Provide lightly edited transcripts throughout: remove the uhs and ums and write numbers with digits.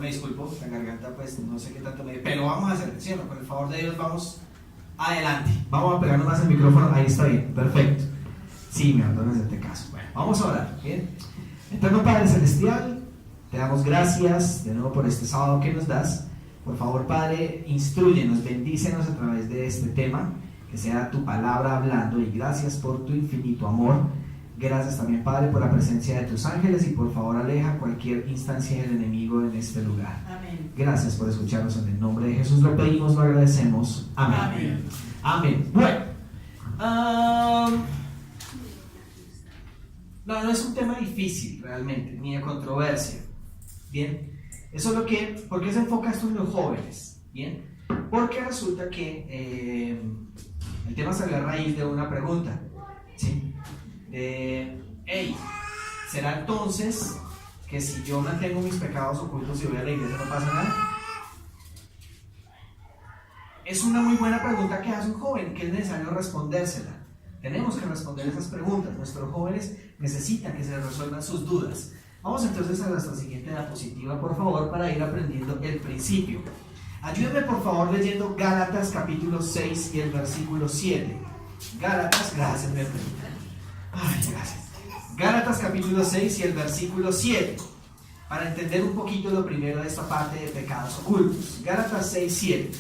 me disculpo, la garganta pues no sé qué tanto me... Pero vamos a hacer, ¿cierto? Con el favor de Dios vamos adelante. Vamos a pegarnos más el micrófono, ahí está bien, perfecto. Sí, me abandonas en este caso. Bueno, vamos a orar, ¿bien? Eterno Padre Celestial, te damos gracias de nuevo por este sábado que nos das. Por favor, Padre, instrúyenos, bendícenos a través de este tema, que sea tu palabra hablando, y gracias por tu infinito amor. Gracias también, Padre, por la presencia de tus ángeles, y por favor aleja cualquier instancia del enemigo en este lugar. Amén. Gracias por escucharnos, en el nombre de Jesús lo pedimos, lo agradecemos. Amén. Amén. Amén. Bueno, no es un tema difícil realmente, ni de controversia. Bien, eso es lo que, ¿por qué se enfoca esto en los jóvenes? Bien, porque resulta que el tema salió a raíz de una pregunta, ¿sí? Hey, ¿será entonces que si yo mantengo mis pecados ocultos y voy a la iglesia no pasa nada? Es una muy buena pregunta que hace un joven, que es necesario respondérsela. Tenemos que responder esas preguntas. Nuestros jóvenes necesitan que se resuelvan sus dudas. Vamos entonces a nuestra siguiente diapositiva, por favor, para ir aprendiendo el principio. Ayúdenme, por favor, leyendo Gálatas capítulo 6 y el versículo 7. Gálatas, gracias, mi hermano. Ay, gracias. Gálatas capítulo 6 y el versículo 7. Para entender un poquito lo primero de esta parte de pecados ocultos. Gálatas 6, 7.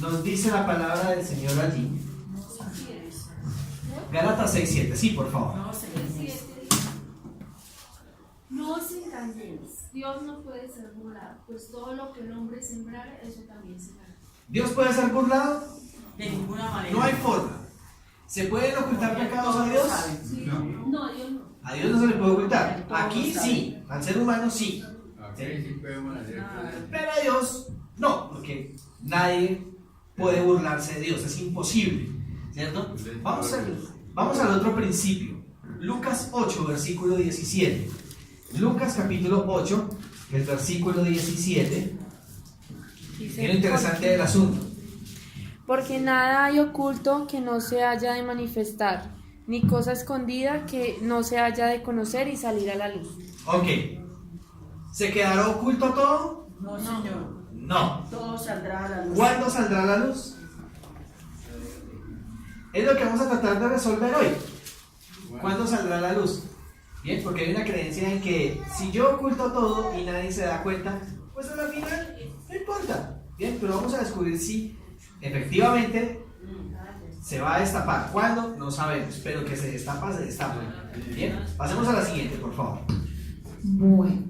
Nos dice la palabra del Señor allí. Gálatas 6, 7. Sí, por favor. No os engañéis, Dios no puede ser burlado, pues todo lo que el hombre sembrare, eso también segará. ¿Dios puede ser burlado? De ninguna manera. No hay forma. ¿Se pueden ocultar pecados a Dios? Sí. No, a Dios no. A Dios no se le puede ocultar. Aquí sí, al ser humano sí. Sí podemos hacer. Pero a Dios no, porque nadie puede burlarse de Dios, es imposible, ¿cierto? Vamos al otro principio. Lucas 8, versículo 17. Lucas capítulo 8, el versículo 17. Es lo interesante del asunto. Porque nada hay oculto que no se haya de manifestar, ni cosa escondida que no se haya de conocer y salir a la luz. Ok. ¿Se quedará oculto todo? No, Señor. No. Todo saldrá a la luz. ¿Cuándo saldrá a la luz? Es lo que vamos a tratar de resolver hoy. ¿Cuándo saldrá a la luz? Bien, porque hay una creencia en que si yo oculto todo y nadie se da cuenta, pues al final no importa. Bien, pero vamos a descubrir si efectivamente se va a destapar. ¿Cuándo? No sabemos, pero que se destapa, se destapa. Bien, pasemos a la siguiente, por favor. Bueno,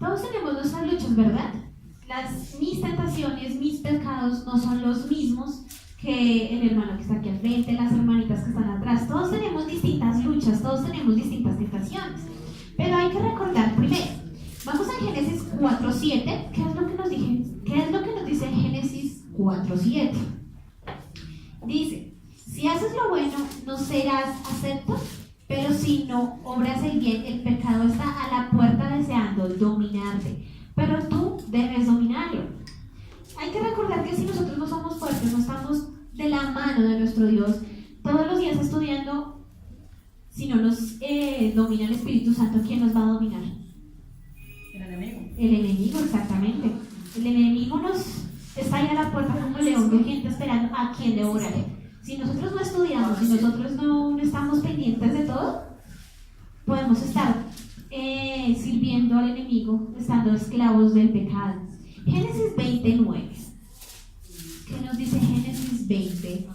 todos tenemos nuestras luchas, ¿verdad? Mis tentaciones, mis pecados no son los mismos que el hermano que está aquí al frente, las hermanitas que están atrás. Todos tenemos distintas luchas, todos tenemos distintas tentaciones. Pero hay que recordar primero. Vamos a Génesis 4:7. ¿Qué es lo que nos dice Génesis 4:7? Dice: si haces lo bueno, no serás acepto, pero si no obras el bien, el pecado está a la puerta deseando dominarte, pero tú debes dominarlo. Hay que recordar que si nosotros no somos fuertes, no estamos de la mano de nuestro Dios, todos los días estudiando, si no nos domina el Espíritu Santo, ¿quién nos va a dominar? El enemigo. El enemigo, exactamente. El enemigo nos está ahí a la puerta como un león rugiente esperando a quien devorarle. Si nosotros no estudiamos, si nosotros no estamos pendientes de todo, podemos estar sirviendo al enemigo, estando esclavos del pecado. Génesis 29. ¿Qué nos dice Génesis 29?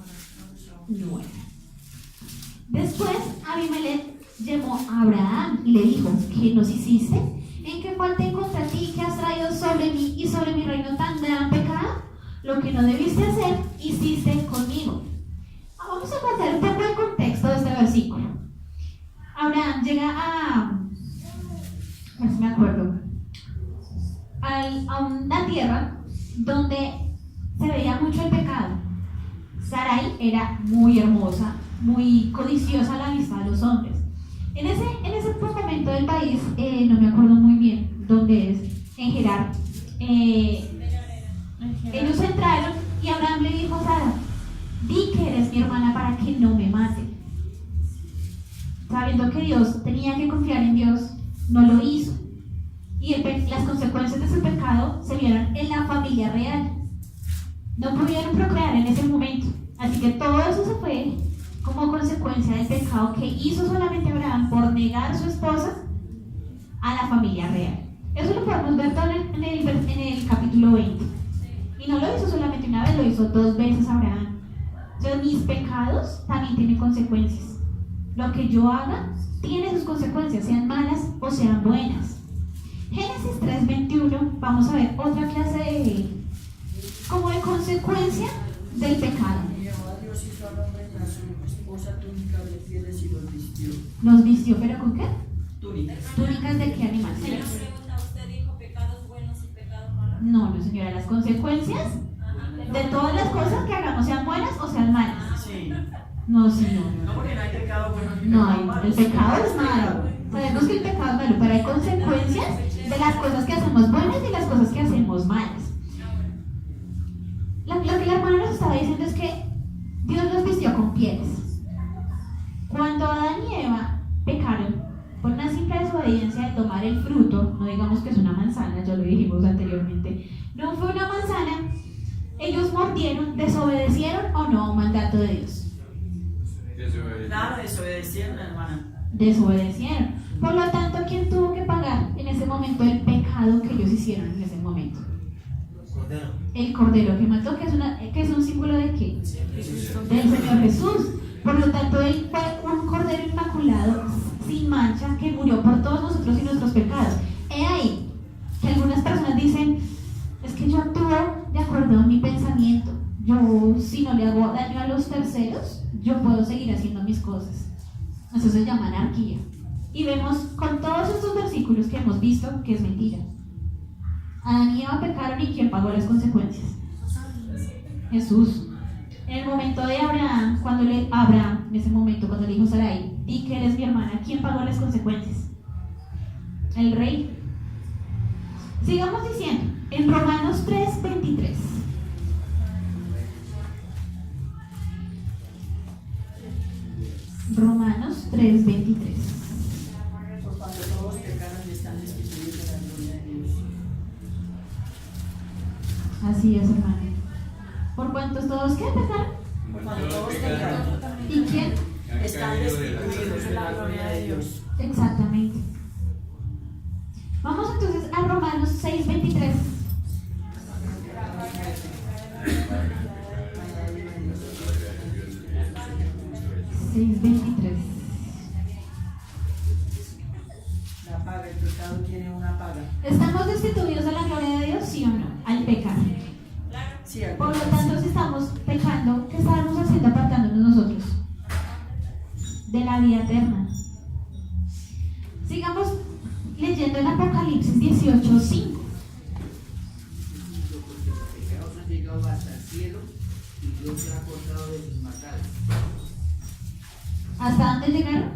Después Abimelech llamó a Abraham y le dijo: ¿qué nos hiciste? ¿En qué falté contra ti que has traído sobre mí y sobre mi reino tan gran pecado? Lo que no debiste hacer, hiciste conmigo. Vamos a pasar un poco el contexto de este versículo. Abraham llega a ver si me acuerdo, a una tierra donde se veía mucho el pecado. Sarai era muy hermosa, muy codiciosa a la vista de los hombres. En ese momento del país, no me acuerdo muy bien dónde es, en Gerar, ellos entraron y Abraham le dijo a Sara: di que eres mi hermana para que no me mate. Sabiendo que Dios tenía que confiar en Dios, no lo hizo. Y el las consecuencias de su pecado se vieron en la familia real. No pudieron procrear en ese momento. Así que todo eso se fue como consecuencia del pecado que hizo solamente Abraham por negar a su esposa a la familia real. Eso lo podemos ver todo en el capítulo 20. Y no lo hizo solamente una vez, lo hizo 2 veces Abraham. Entonces mis pecados también tienen consecuencias. Lo que yo haga tiene sus consecuencias, sean malas o sean buenas. Génesis 3:21, vamos a ver otra clase de consecuencia del pecado. Dios hizo al hombre y a su esposa túnicas de pieles y los vistió. ¿Los vistió, pero con qué? Túnicas. ¿Túnicas de qué animal? Señora, pregunta, ¿usted dijo pecados buenos y pecados malos? No, no señora, las consecuencias de todas las cosas que hagamos, sean buenas o sean malas. Sí. No, señor. No, porque no hay pecado bueno ni No, pecado malo. el pecado es malo. Sabemos que el pecado es malo, pero hay consecuencias de las cosas que hacemos buenas y las cosas que hacemos malas. Lo que la hermana nos estaba diciendo es que Dios los vistió con pieles. Cuando Adán y Eva pecaron por una simple desobediencia de tomar el fruto, no digamos que es una manzana, ya lo dijimos anteriormente, no fue una manzana, ellos mordieron, desobedecieron o no a un mandato de Dios. Claro, desobedecieron, hermana. Desobedecieron. Por lo tanto, ¿quién tuvo que pagar en ese momento el pecado que ellos hicieron en ese momento? El cordero que mató, que es un símbolo de qué? Del Señor Jesús. Por lo tanto, él fue un cordero inmaculado, sin mancha, que murió por todos nosotros y nuestros pecados. He ahí que algunas personas dicen, es que yo actúo de acuerdo a mi pensamiento. Yo, si no le hago daño a los terceros, yo puedo seguir haciendo mis cosas. Eso se llama anarquía. Y vemos con todos estos versículos que hemos visto que es mentira. Adán y Eva pecaron y ¿quién pagó las consecuencias? Jesús. En el momento de Abraham, en ese momento cuando le dijo a Sarai, di que eres mi hermana, ¿quién pagó las consecuencias? El rey. Sigamos diciendo, en Romanos 3:23. Romanos 3:23. Por cuanto todos pecaron y están destituidos de la gloria de Dios. Así es, hermano. ¿Por cuántos todos qué pecaron? Por cuanto todos pecaron. ¿Y quién? Están destituidos de la gloria de Dios. Exactamente. Vamos entonces a Romanos 6:23. La paga, el pecado tiene una paga. ¿Estamos destituidos de la gloria de Dios, sí o no? Al pecar. Sí, al Por lo pecado. tanto, si estamos pecando, ¿qué estamos haciendo apartándonos nosotros? De la vida eterna. Sigamos leyendo en Apocalipsis 18:5. Los pecados han llegado hasta el cielo y Dios se ha acordado de sus maldades. ¿Hasta dónde llegaron?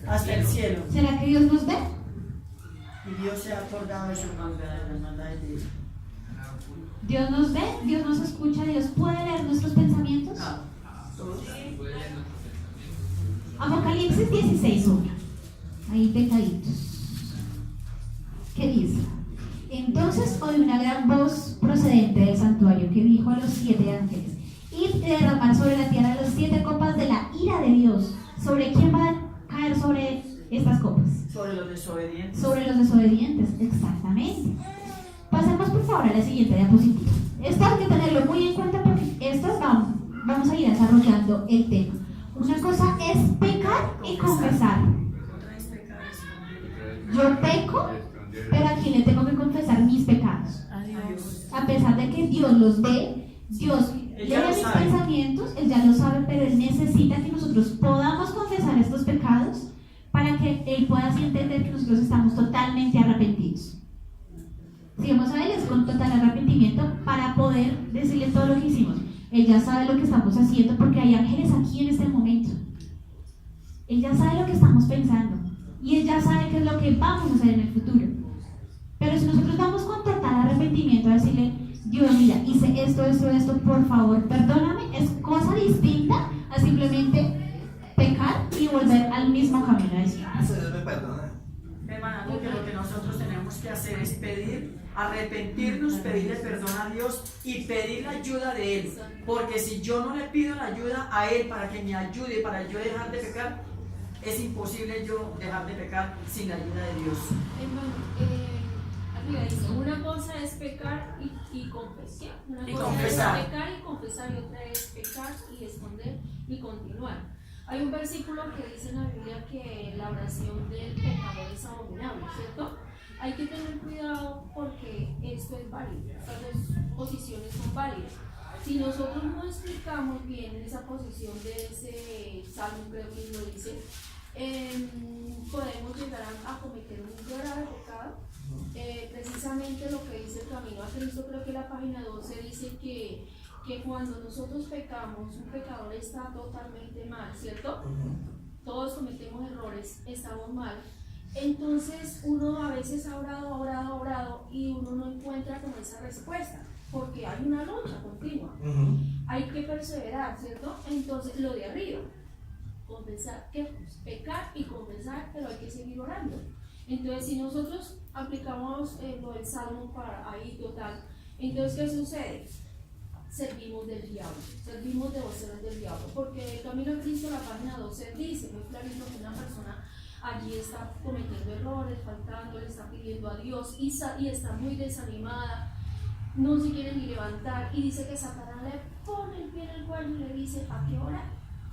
Hasta el cielo. ¿Será que Dios nos ve? Y Dios se ha acordado de sus maldades, las maldades de Dios. Dios nos ve, Dios nos escucha, Dios puede leer nuestros pensamientos. Todos. Apocalipsis 16:1. Ahí pecaditos. ¿Qué dice? Entonces oí una gran voz procedente del santuario que dijo a los 7 ángeles: id y derramar sobre la tierra las 7 copas de la ira de Dios. ¿Sobre quién van a caer sobre estas copas? Sobre los desobedientes. Sobre los desobedientes, exactamente. Pasemos por favor a la siguiente diapositiva. Esto hay que tenerlo muy en cuenta porque vamos a ir desarrollando el tema. Una cosa es pecar y confesar. Otra es pecar y esconder. Yo peco, pero ¿a quién le tengo que confesar mis pecados? A Dios. A pesar de que Dios los ve, Dios Él lee ya lo mis sabe. pensamientos, Él ya lo sabe, pero Él necesita que nosotros podamos confesar estos pecados para que Él pueda así entender que nosotros estamos totalmente arrepentidos. Si vamos a Él es con total arrepentimiento para poder decirle todo lo que hicimos. Él ya sabe lo que estamos haciendo porque hay ángeles aquí en este momento. Él ya sabe lo que estamos pensando y Él ya sabe qué es lo que vamos a hacer en el futuro. Pero si nosotros vamos con total arrepentimiento a decirle: Dios, mira, hice esto, por favor, perdóname, es cosa distinta a simplemente pecar y volver al mismo camino de siempre. Dios me perdona. hermana, que lo que nosotros tenemos que hacer es pedir, arrepentirnos, pedirle perdón a Dios y pedir la ayuda de Él. Porque si yo no le pido la ayuda a Él para que me ayude, para yo dejar de pecar, es imposible yo dejar de pecar sin la ayuda de Dios. Hermano, arriba dice, una cosa es pecar y confesar. Una Y cosa confesar. es pecar y confesar, y otra es pecar y esconder y continuar. Hay un versículo que dice en la Biblia que la oración del pecador es abominable, ¿cierto? Hay que tener cuidado porque esto es válido, estas dos posiciones son válidas. Si nosotros no explicamos bien esa posición de ese salmo, creo que lo dice, podemos llegar a cometer un grave pecado. Precisamente lo que dice el Camino a Cristo, creo que la página 12 dice que cuando nosotros pecamos, un pecador está totalmente mal, ¿cierto? Todos cometemos errores, estamos mal. Entonces uno a veces ha orado y uno no encuentra como esa respuesta, porque hay una lucha continua. Hay que perseverar, ¿cierto? Entonces lo de arriba, confesar, que pecar y confesar, pero hay que seguir orando. Entonces si nosotros aplicamos lo del Salmo para ahí total, entonces ¿qué sucede? Servimos del diablo, servimos de voceros del diablo, porque el Camino a Cristo, la página 12 dice muy clarito que una persona allí está cometiendo errores, faltando, le está pidiendo a Dios y está muy desanimada, no se quiere ni levantar, y dice que Satanás le pone el pie en el cuello y le dice, ¿a qué hora?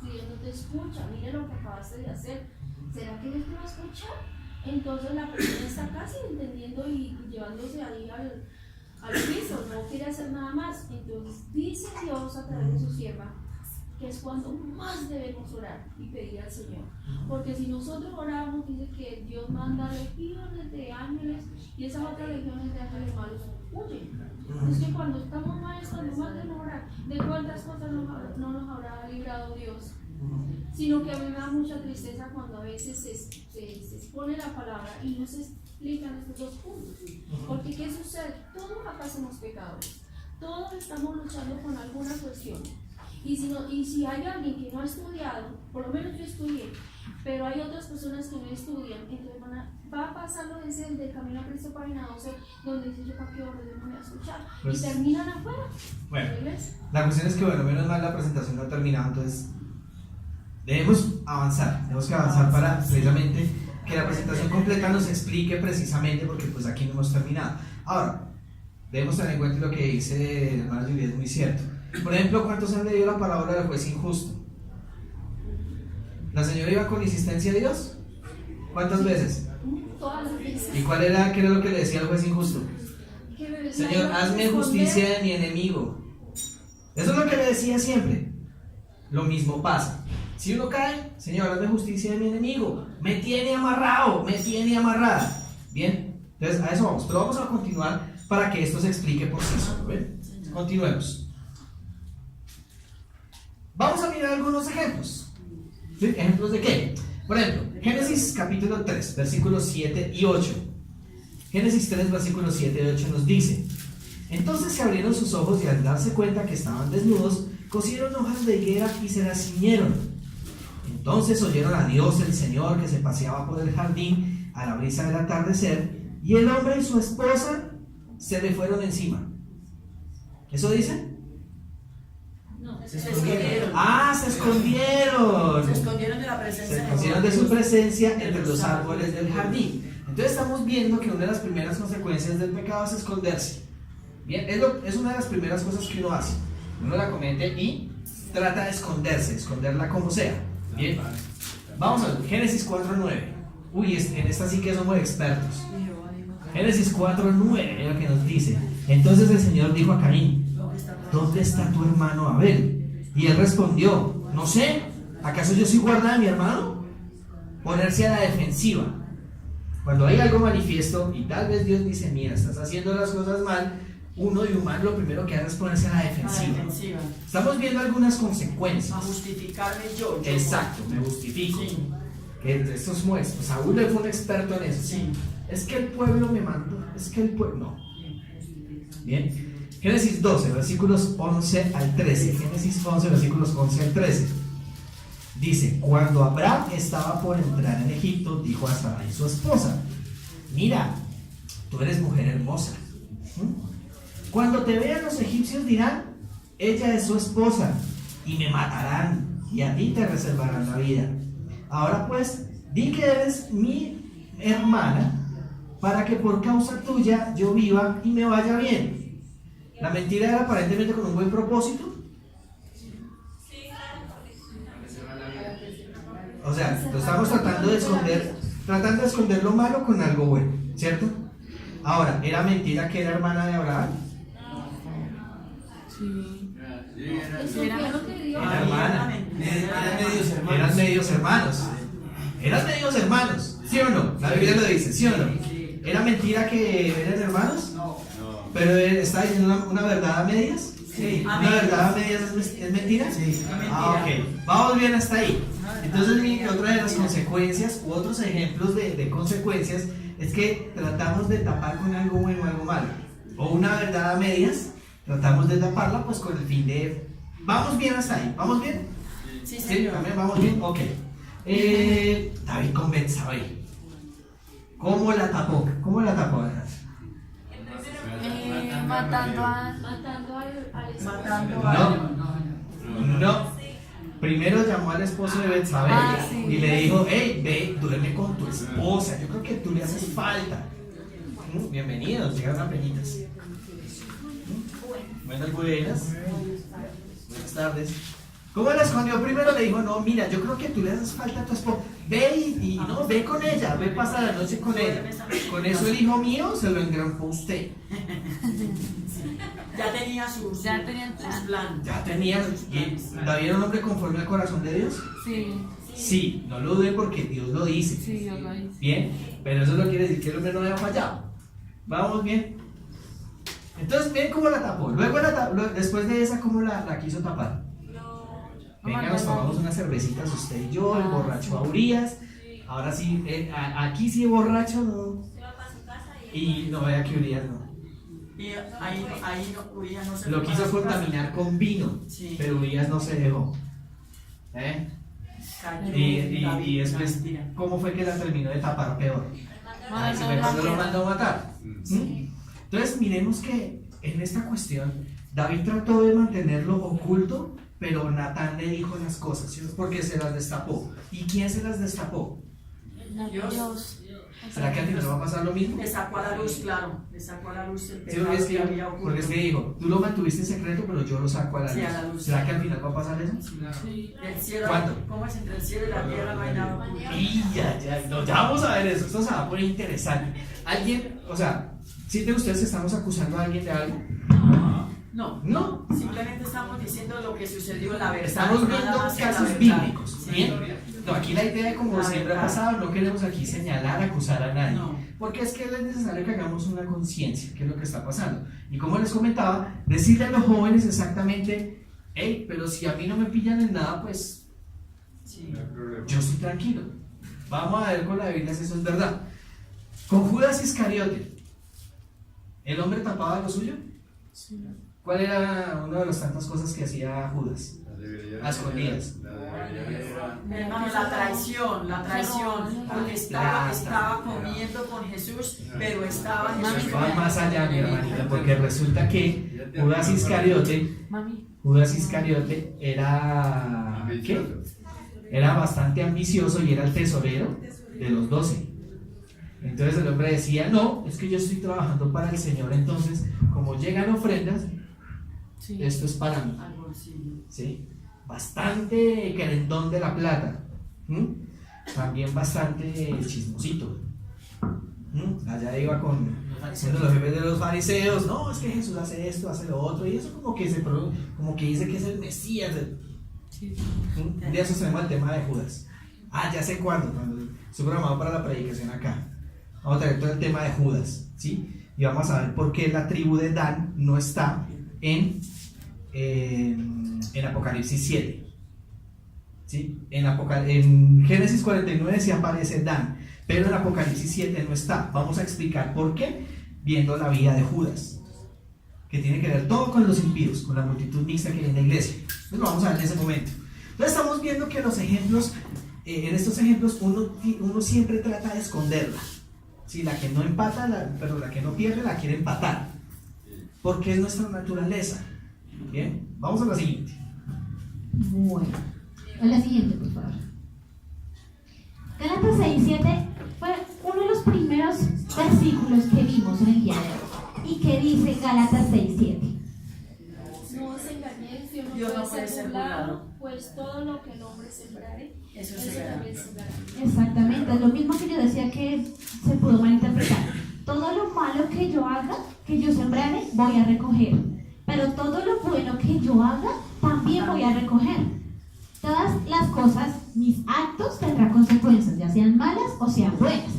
Si Dios no te escucha, mire lo que acabaste de hacer, ¿será que Dios te va a escuchar? Entonces la persona está casi entendiendo y llevándose ahí al piso, no quiere hacer nada más. Entonces dice Dios a través de su sierva que es cuando más debemos orar y pedir al Señor, porque si nosotros oramos, dice que Dios manda legiones de ángeles y esas otras legiones de ángeles malos huyen. Es que cuando estamos mal es cuando más debemos orar. ¿De cuántas cosas no nos habrá librado Dios? Sino que a mí me da mucha tristeza cuando a veces se expone la palabra y no se explican estos dos puntos. Porque ¿qué sucede? Todos acá somos pecadores, todos estamos luchando con alguna cuestión. Y si hay alguien que no ha estudiado, por lo menos yo estudié, pero hay otras personas que no estudian, entonces va a pasar lo del Camino a Cristo, página 12, donde dice yo para qué hora Dios no me va a escuchar, Pues, y terminan afuera. Bueno, ¿Ves? la cuestión es que, bueno, menos mal la presentación no ha terminado, entonces debemos avanzar, tenemos que avanzar para precisamente que la presentación completa nos explique precisamente, porque pues aquí no hemos terminado. Ahora, debemos tener en cuenta lo que dice el hermano Julián, es muy cierto. Por ejemplo, ¿cuántos han leído la palabra del juez injusto? ¿La señora iba con insistencia a Dios? ¿Cuántas veces? Todas las veces. ¿Y qué era lo que le decía al juez injusto? Señor, hazme justicia de mi enemigo. Eso es lo que le decía siempre. Lo mismo pasa. Si uno cae, Señor, hazme justicia de mi enemigo. Me tiene amarrado, me tiene amarrada. Bien, entonces a eso vamos. Pero vamos a continuar para que esto se explique por sí solo. ¿Ven? Continuemos. Vamos a mirar algunos ejemplos. ¿Sí? ¿Ejemplos de qué? Por ejemplo, Génesis capítulo 3, versículos 7 y 8. Génesis 3, versículos 7 y 8 nos dice: entonces se abrieron sus ojos y al darse cuenta que estaban desnudos, cosieron hojas de higuera y se las ciñeron. Entonces oyeron a Dios el Señor que se paseaba por el jardín a la brisa del atardecer, y el hombre y su esposa se le fueron encima. ¿Eso dice? Se escondieron. ¡Ah, se escondieron! Se escondieron de la presencia Se escondieron de su presencia entre los árboles del jardín. Entonces estamos viendo que una de las primeras consecuencias del pecado es esconderse. Bien, es una de las primeras cosas que uno hace. Uno la comete y trata de esconderse, esconderla como sea. Bien, vamos a ver, Génesis 4:9. Uy, en esta sí que somos expertos. Génesis 4:9 es lo que nos dice: entonces el Señor dijo a Caín, ¿dónde está tu hermano Abel? Y él respondió, no sé, ¿acaso yo soy guarda de mi hermano? Ponerse a la defensiva. Cuando hay algo manifiesto y tal vez Dios dice, mira, estás haciendo las cosas mal, uno de humano lo primero que hace es ponerse a la defensiva. Estamos viendo algunas consecuencias. A justificarme yo. Exacto, me justifico. Sí. Que esto es muy, pues Saúl fue un experto en eso. Sí. Es que el pueblo me mandó, es que el pueblo, no. Bien. Génesis 12, versículos 11 al 13. Génesis 11, versículos 11 al 13. Dice: cuando Abraham estaba por entrar en Egipto, dijo a Sarai su esposa: mira, tú eres mujer hermosa. Cuando te vean los egipcios dirán, ella es su esposa, y me matarán, y a ti te reservarán la vida. Ahora pues, di que eres mi hermana, para que por causa tuya yo viva y me vaya bien. La mentira era aparentemente con un buen propósito. O sea, lo estamos tratando de esconder lo malo con algo bueno, ¿cierto? Ahora, ¿era mentira que era hermana de Abraham? Sí. Eso fue lo que Dios. Era hermana. Eran medios hermanos. Eran medios hermanos, ¿sí o no? La Biblia lo dice, ¿sí o no? ¿Era mentira que eran hermanos? No. ¿Pero está diciendo una verdad a medias? Sí. ¿Una verdad a medias es mentira? Sí. Ah, ok. Vamos bien hasta ahí. Entonces, miren que otra de las consecuencias u otros ejemplos de consecuencias es que tratamos de tapar con algo bueno o algo malo. O una verdad a medias, tratamos de taparla pues con el fin de... ¿Vamos bien hasta ahí? ¿Vamos bien? Sí, ¿Sí? señor. ¿También vamos bien? Ok. David con Betsabé. ¿Cómo la tapó? ¿Cómo la tapó? Matando al esposo. Matando a... No. Primero llamó al esposo de Betsabé Sí. y le dijo, hey, ve, duerme con tu esposa, yo creo que tú le haces falta. Bienvenidos, llegaron apenitas. Buenas. Buenas tardes. ¿Cómo la escondió? Primero le dijo, no, mira, yo creo que tú le haces falta a tu esposa. Ve y no, ve con ella, ve pasa la noche con ella. Con eso el hijo mío se lo engrampó usted. Ya tenía sus plan. Ya tenía. ¿Y David era un hombre conforme al corazón de Dios? Sí, Sí, no lo dudé porque Dios lo dice. sí, Dios lo dice. Bien, pero eso no quiere decir que el hombre no haya fallado. Vamos bien. Entonces, ven cómo la tapó. Luego, después de esa, ¿cómo la quiso tapar? Venga, nos tomamos unas cervecitas usted y yo, el borracho a Urias. Ahora sí, aquí sí borracho, no. Se va para su casa Y no vaya que Urias no. Y ahí no, Urias no se Lo fue quiso para su casa. contaminar con vino, Sí. pero Urias no se dejó. Cayó Y David en la después, mentira. ¿cómo fue que la terminó de tapar peor? Ahí se fue cuando lo mandó a matar. Entonces, miremos que en esta cuestión, David trató de mantenerlo oculto, pero Natán le dijo las cosas, ¿sí? Porque se las destapó. ¿Y quién se las destapó? Dios. ¿Será que a ti no va a pasar lo mismo? Le sacó a la luz, claro. Le sacó a la luz el Sí, pecado porque es que había que, oculto. porque es que dijo, tú lo mantuviste en secreto, pero yo lo saco a la Sí, luz. a la luz. ¿Será que al final va a pasar eso? El cielo, ¿Cuándo? ¿Cómo es? Entre el cielo y la tierra no hay nada oculto. Y ya vamos a ver eso, esto se va a poner interesante. Alguien, o sea, ¿sienten ustedes que estamos acusando a alguien de algo? No, No, simplemente estamos diciendo lo que sucedió, la verdad. estamos nada viendo más que la casos verdad. bíblicos, Sí. ¿bien? No, aquí la idea, como La siempre ha verdad. pasado, no queremos aquí señalar, acusar a nadie. No. Porque es que es necesario que hagamos una conciencia, qué es lo que está pasando. Y como les comentaba, decirle a los jóvenes exactamente, hey, pero si a mí no me pillan en nada, pues Sí. yo estoy tranquilo. Vamos a ver con la Biblia si eso es verdad. Con Judas Iscariote, ¿el hombre tapaba lo suyo? ¿Cuál era una de las tantas cosas que hacía Judas? A escondidas. Hermano, la traición, porque estaba comiendo con Jesús, pero estaba Jesús. Va más allá, mi hermanita, porque resulta que Judas Iscariote, Mami. era, ¿qué? Era bastante ambicioso y era el tesorero de los 12. Entonces el hombre decía, no, es que yo estoy trabajando para el Señor, entonces como llegan ofrendas, Sí. esto es para mí. Al bolsillo. ¿Sí? Bastante querendón de la plata. También bastante chismosito. Allá iba con los jefes de los fariseos, no, es que Jesús hace esto, hace lo otro, y eso como que dice que es el Mesías. Sí. Un día sostenemos el tema de Judas. Ya sé cuándo estoy programado para la predicación acá. Vamos a traer todo el tema de Judas, ¿sí? Y vamos a ver por qué la tribu de Dan no está en Apocalipsis 7. ¿Sí? En Génesis 49 sí aparece Dan, pero en Apocalipsis 7 no está. Vamos a explicar por qué, viendo la vida de Judas, que tiene que ver todo con los impíos, con la multitud mixta que hay en la iglesia. Entonces lo vamos a ver en ese momento. Entonces estamos viendo que los ejemplos, en estos ejemplos uno siempre trata de esconderla, Sí, la que no empata, pero la que no pierde la quiere empatar. Porque es nuestra naturaleza. Bien, vamos a la siguiente. Bueno, a la siguiente, por favor. Gálatas 6:7 fue uno de los primeros versículos que vimos en el día de hoy. ¿Y qué dice Gálatas 6:7? No os engañéis, Dios Dios no puede ser burlado, pues todo lo que el hombre sembrare, Eso eso segará. también segará. Exactamente, es lo mismo que yo decía que se pudo malinterpretar. Todo lo malo que yo haga, que yo sembrare, voy a recoger. Pero todo lo bueno que yo haga, también voy a recoger. Todas las cosas, mis actos tendrán consecuencias, ya sean malas o sean buenas.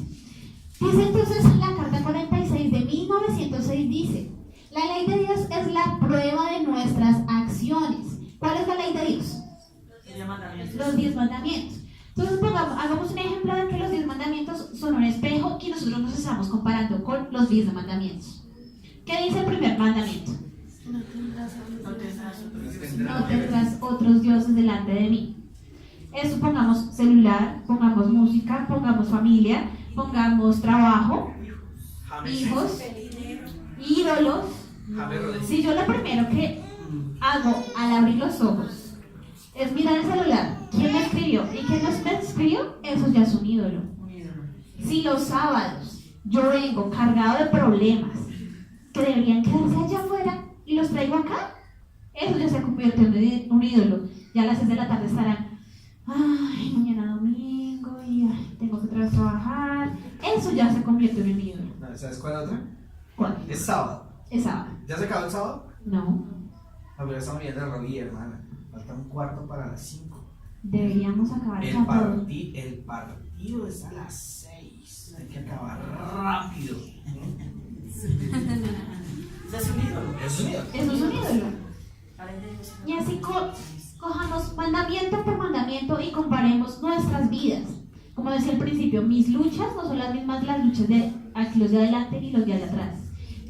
Dice entonces en la carta 46 de 1906, dice, la ley de Dios es la prueba de nuestras acciones. ¿Cuál es la ley de Dios? Los 10 mandamientos. Entonces hagamos un ejemplo de que los 10 mandamientos son un espejo y nosotros nos estamos comparando con los 10 mandamientos. ¿Qué dice el primer mandamiento? No tendrás otros dioses delante de mí. Eso pongamos celular, pongamos música, pongamos familia, pongamos trabajo, hijos, ídolos. Si yo lo primero que hago al abrir los ojos es mirar el celular, ¿quién me escribió? ¿Y quién nos escribió? Eso ya es un ídolo. Si los sábados yo vengo cargado de problemas que deberían quedarse allá afuera y los traigo acá, eso ya se convierte en un ídolo. Ya a las 6 de la tarde estarán, ay, mañana domingo y ay, tengo que trabajar. Eso ya se convierte en un ídolo. No, ¿sabes cuál es la otra? ¿Cuál? Es sábado. Es sábado. ¿Ya se acabó el sábado? No, A ver, estamos viendo la rodilla, hermana. Falta un cuarto para las 5. deberíamos acabar El ya todo. partido es a las 6. Hay que acabar rápido. Ese es un ídolo. Es un ídolo. Eso es un ídolo. Y así cojamos mandamiento por mandamiento y comparemos nuestras vidas. Como decía al principio, mis luchas no son las mismas las luchas de aquí, los de adelante ni los de allá atrás.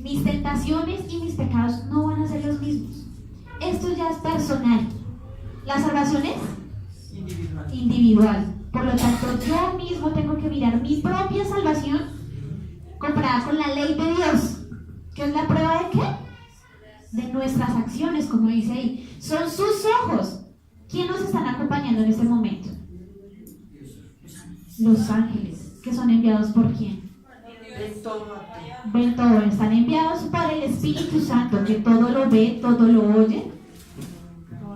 Mis tentaciones y mis pecados no van a ser los mismos. Esto ya es personal. La salvación es individual. Por lo tanto, yo mismo tengo que mirar mi propia salvación comparada con la ley de Dios. ¿Qué es la prueba de qué? De nuestras acciones, como dice ahí. Son sus ojos. ¿Quién nos están acompañando en este momento? Los ángeles, que son enviados por quién. Ven todo, están enviados por el Espíritu Santo, que todo lo ve, todo lo oye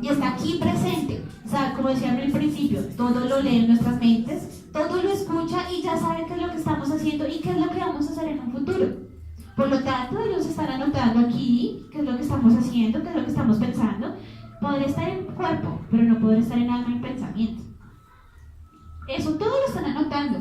y está aquí presente. O sea, como decía en el principio, todo lo lee en nuestras mentes, todo lo escucha y ya sabe qué es lo que estamos haciendo y qué es lo que vamos a hacer en un futuro. Por lo tanto, ellos están anotando aquí qué es lo que estamos haciendo, qué es lo que estamos pensando. Podré estar en cuerpo, pero no podré estar en alma y pensamiento. Eso todo lo están anotando.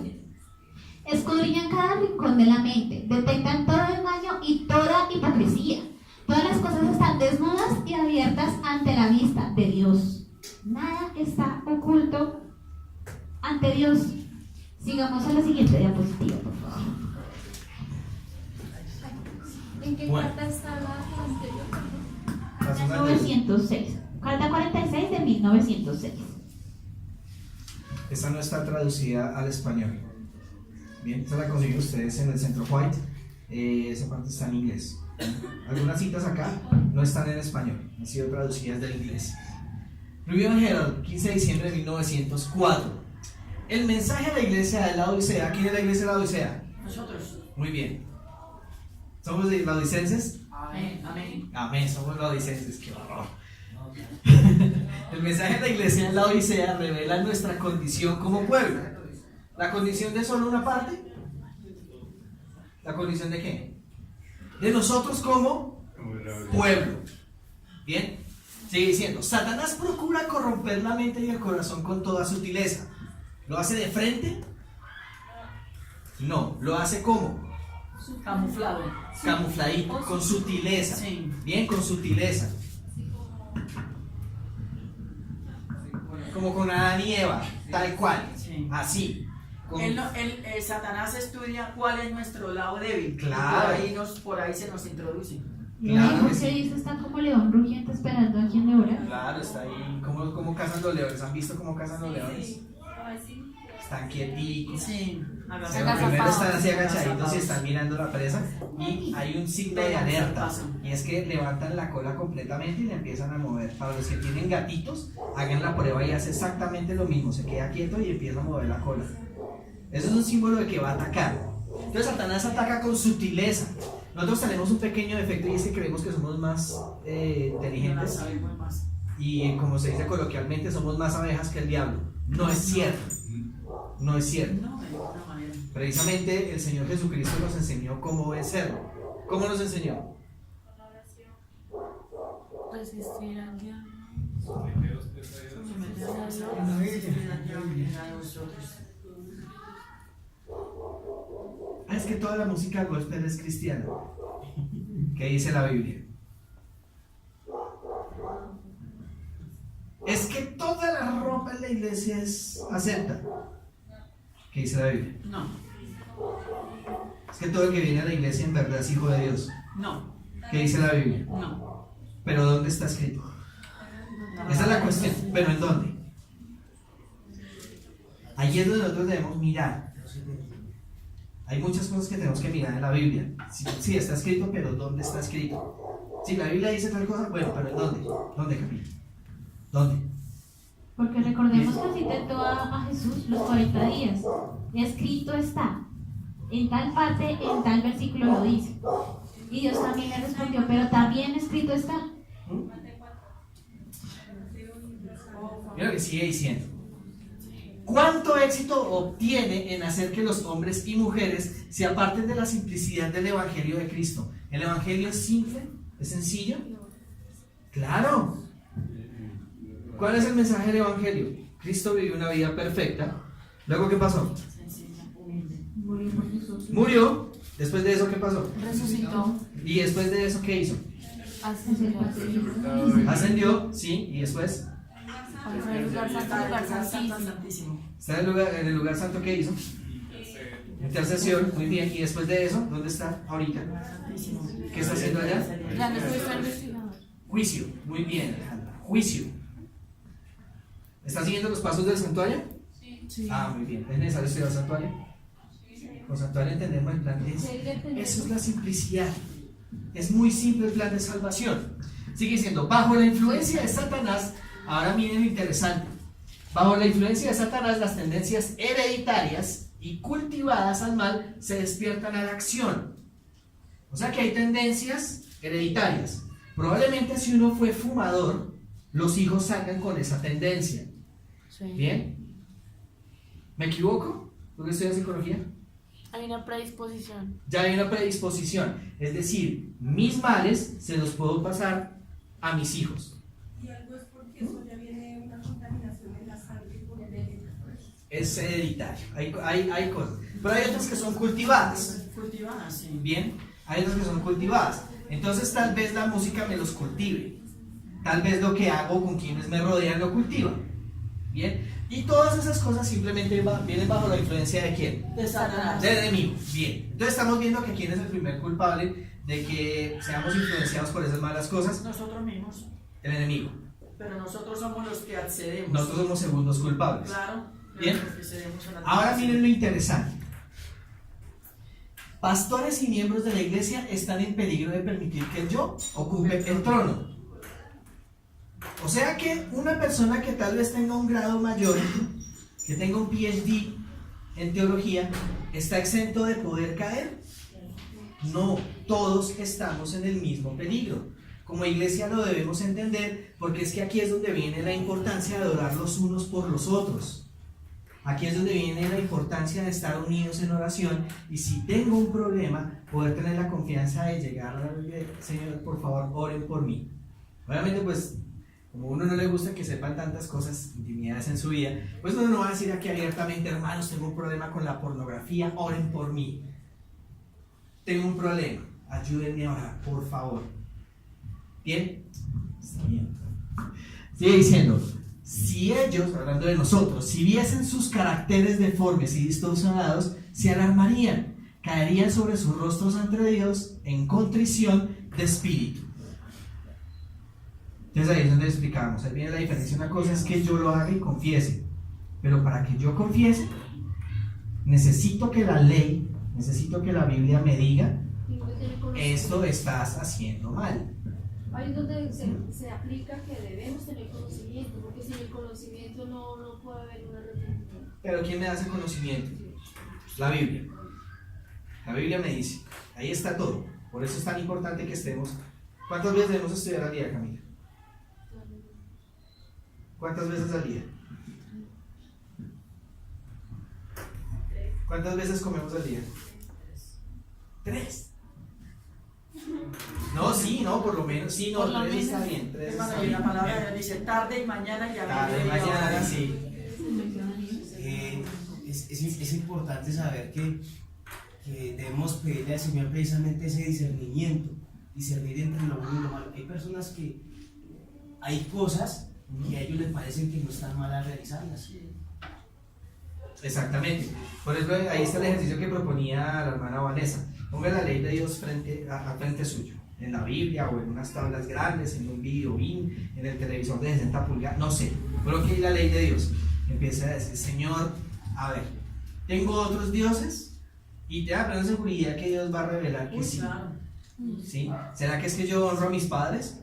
Escudriñan cada rincón de la mente, detectan todo engaño y toda hipocresía. Todas las cosas están desnudas y abiertas ante la vista de Dios. Nada está oculto ante Dios. Sigamos a la siguiente diapositiva, por favor. ¿En qué Bueno. carta está la anterior? Carta 1906. Carta 46 de 1906. Esta no está traducida al español. Bien, esta la consiguen ustedes en el Centro White. Esa parte está en inglés. Algunas citas acá no están en español, han sido traducidas del inglés. Review and Herald, 15 de diciembre de 1904. El mensaje a la iglesia de la Odisea. ¿Quién es la iglesia de la Odisea? Nosotros. Muy bien. ¿Somos de laodicenses? Amén, amén. Amén, somos laodicenses, qué horror. El mensaje de la iglesia de la Odisea revela nuestra condición como pueblo. ¿La condición de solo una parte? ¿La condición de qué? De nosotros como pueblo. Bien, sigue diciendo, Satanás procura corromper la mente y el corazón con toda sutileza. ¿Lo hace de frente? No, lo hace como Camuflado. camufladito, con sutileza. Sí. Bien, con sutileza. Como con Adán y Eva, tal cual. Sí. Así. Con- Satanás estudia cuál es nuestro lado débil. Claro. Y por ahí se nos introduce. Claro Lo que sí. que dice está como león rugiente esperando a quien le ora. Claro, está ahí. ¿Cómo cazan los leones? ¿Han visto cómo cazan los leones? están quieticos. Sí, Pero Agazapados. primero están así agachaditos y Agazapados. están mirando la presa y hay un signo de Pegan alerta zarpazo. y es que levantan la cola completamente y la empiezan a mover. Para los que tienen gatitos, hagan la prueba y hace exactamente lo mismo, se queda quieto y empieza a mover la cola. Eso es un símbolo de que va a atacar. Entonces Satanás ataca con sutileza. Nosotros tenemos un pequeño defecto y es que creemos que somos más No la inteligentes sabemos más. y como se dice coloquialmente somos más abejas que el diablo. No es cierto. No es cierto. No, de ninguna manera. Precisamente el Señor Jesucristo nos enseñó cómo vencerlo. ¿Cómo nos enseñó? Con la oración. Resistir al diablo. Someteos a Dios, a vosotros. Ah, es que toda la música gospel es cristiana. ¿Qué dice la Biblia? Es que toda la ropa en la iglesia es acepta. ¿Qué dice la Biblia? No, Es que todo el que viene a la iglesia en verdad es hijo de Dios. no, ¿Qué dice la Biblia? no. Pero ¿dónde está escrito? Esa es la cuestión. ¿Pero en dónde? Ahí es donde nosotros debemos mirar. Hay muchas cosas que tenemos que mirar en la Biblia. Sí, está escrito, pero ¿dónde está escrito? Si la Biblia dice tal cosa, bueno, pero ¿en dónde? ¿Dónde, Camila? ¿Dónde? Porque recordemos que así tentó a Jesús los 40 días. Escrito está. En tal parte, en tal versículo lo dice. Y Dios también le respondió, pero también escrito está. Mira lo que sigue diciendo. ¿Cuánto éxito obtiene en hacer que los hombres y mujeres se aparten de la simplicidad del Evangelio de Cristo? ¿El Evangelio es simple? ¿Es sencillo? ¡Claro! ¿Cuál es el mensaje del Evangelio? Cristo vivió una vida perfecta. ¿Luego qué pasó? Sencilla, humilde. Murió por Jesús. Murió. ¿Después de eso qué pasó? Resucitó. ¿Y después de eso qué hizo? Ascendió. Ascendió, sí, y después Fue el lugar santo, lugar santísimo. Santísimo. está en el lugar santo que hizo. Intercesión, muy bien. ¿Y después de eso, dónde está ahorita? Santísimo. ¿Qué está haciendo allá? Ya no fuiste investigador. Juicio, muy bien, Alejandra. Juicio. ¿Está siguiendo los pasos del santuario? Sí. Ah, muy bien. ¿Es necesario estudiar el santuario? Con santuario entendemos el plan de eso es la simplicidad. Es muy simple el plan de salvación. Sigue diciendo, bajo la influencia de Satanás, ahora miren lo interesante. Bajo la influencia de Satanás, las tendencias hereditarias y cultivadas al mal se despiertan a la acción. O sea que hay tendencias hereditarias. Probablemente si uno fue fumador, los hijos salgan con esa tendencia. Sí. ¿Bien? ¿Me equivoco? ¿Tú que estudias psicología? Hay una predisposición. Ya hay una predisposición. Es decir, mis males se los puedo pasar a mis hijos. Y algo es porque eso ya viene una contaminación en la sangre por el veneno. Es hereditario. Hay cosas. Pero hay otras que son cultivadas. Cultivada, sí. Bien, hay otras que son cultivadas. Entonces tal vez la música me los cultive. Tal vez lo que hago con quienes me rodean lo cultiva. Bien. Y todas esas cosas simplemente vienen bajo la influencia de quién? De Satanás. Del enemigo. Bien. Entonces estamos viendo que quién es el primer culpable de que seamos influenciados por esas malas cosas. Nosotros mismos. El enemigo. Pero nosotros somos los que accedemos. Nosotros somos segundos culpables. Claro. Bien. Los que cedemos a la Ahora tentación. miren lo interesante. Pastores y miembros de la iglesia están en peligro de permitir que yo ocupe el trono. O sea que una persona que tal vez tenga un grado mayor, que tenga un PhD en teología, ¿está exento de poder caer? No, todos estamos en el mismo peligro. Como iglesia lo debemos entender porque es que aquí es donde viene la importancia de adorar los unos por los otros. Aquí es donde viene la importancia de estar unidos en oración y si tengo un problema, poder tener la confianza de llegar a Señor, por favor, oren por mí. Obviamente, pues, como a uno no le gusta que sepan tantas cosas, intimidades en su vida, pues uno no va a decir aquí abiertamente, hermanos, tengo un problema con la pornografía, oren por mí. Tengo un problema, ayúdenme a orar, por favor. ¿Bien? Está bien. Sigue diciendo, si ellos, hablando de nosotros, si viesen sus caracteres deformes y distorsionados, se alarmarían, caerían sobre sus rostros ante Dios en contrición de espíritu. Entonces ahí es donde explicamos, ahí viene la diferencia. Una cosa es que yo lo haga y confiese, pero para que yo confiese, necesito que la ley, necesito que la Biblia me diga, Tengo que tener conocimiento. esto estás haciendo mal. Ahí es donde se aplica que debemos tener conocimiento, porque sin el conocimiento no puede haber un arrepentimiento. Pero ¿quién me da ese conocimiento? La Biblia. La Biblia me dice, ahí está todo. Por eso es tan importante que estemos. ¿Cuántas veces debemos estudiar al día, Camila? ¿Cuántas veces al día? ¿Cuántas veces comemos al día? 3. No, sí, no, por lo menos, sí, no, Por lo 3 está menos, bien, 3 hermano, está y bien. la palabra de Dios dice tarde y mañana y a Tarde, mediodía. mañana, sí. Es importante saber que debemos pedirle al Señor precisamente ese discernimiento, discernir entre lo bueno y lo malo. Hay personas que hay cosas que a ellos les parecen que no están mal a realizarlas. Exactamente. Por ejemplo, ahí está el ejercicio que proponía la hermana Vanessa. Ponga la ley de Dios a frente suyo, en la Biblia o en unas tablas grandes, en un video BIM, en el televisor de 60 pulgadas, no sé. Pero que hay la ley de Dios. Empieza a decir, Señor, a ver, tengo otros dioses y te da plena seguridad que Dios va a revelar que Uy, sí. claro. ¿Sí? ¿Será que es que yo honro a mis padres?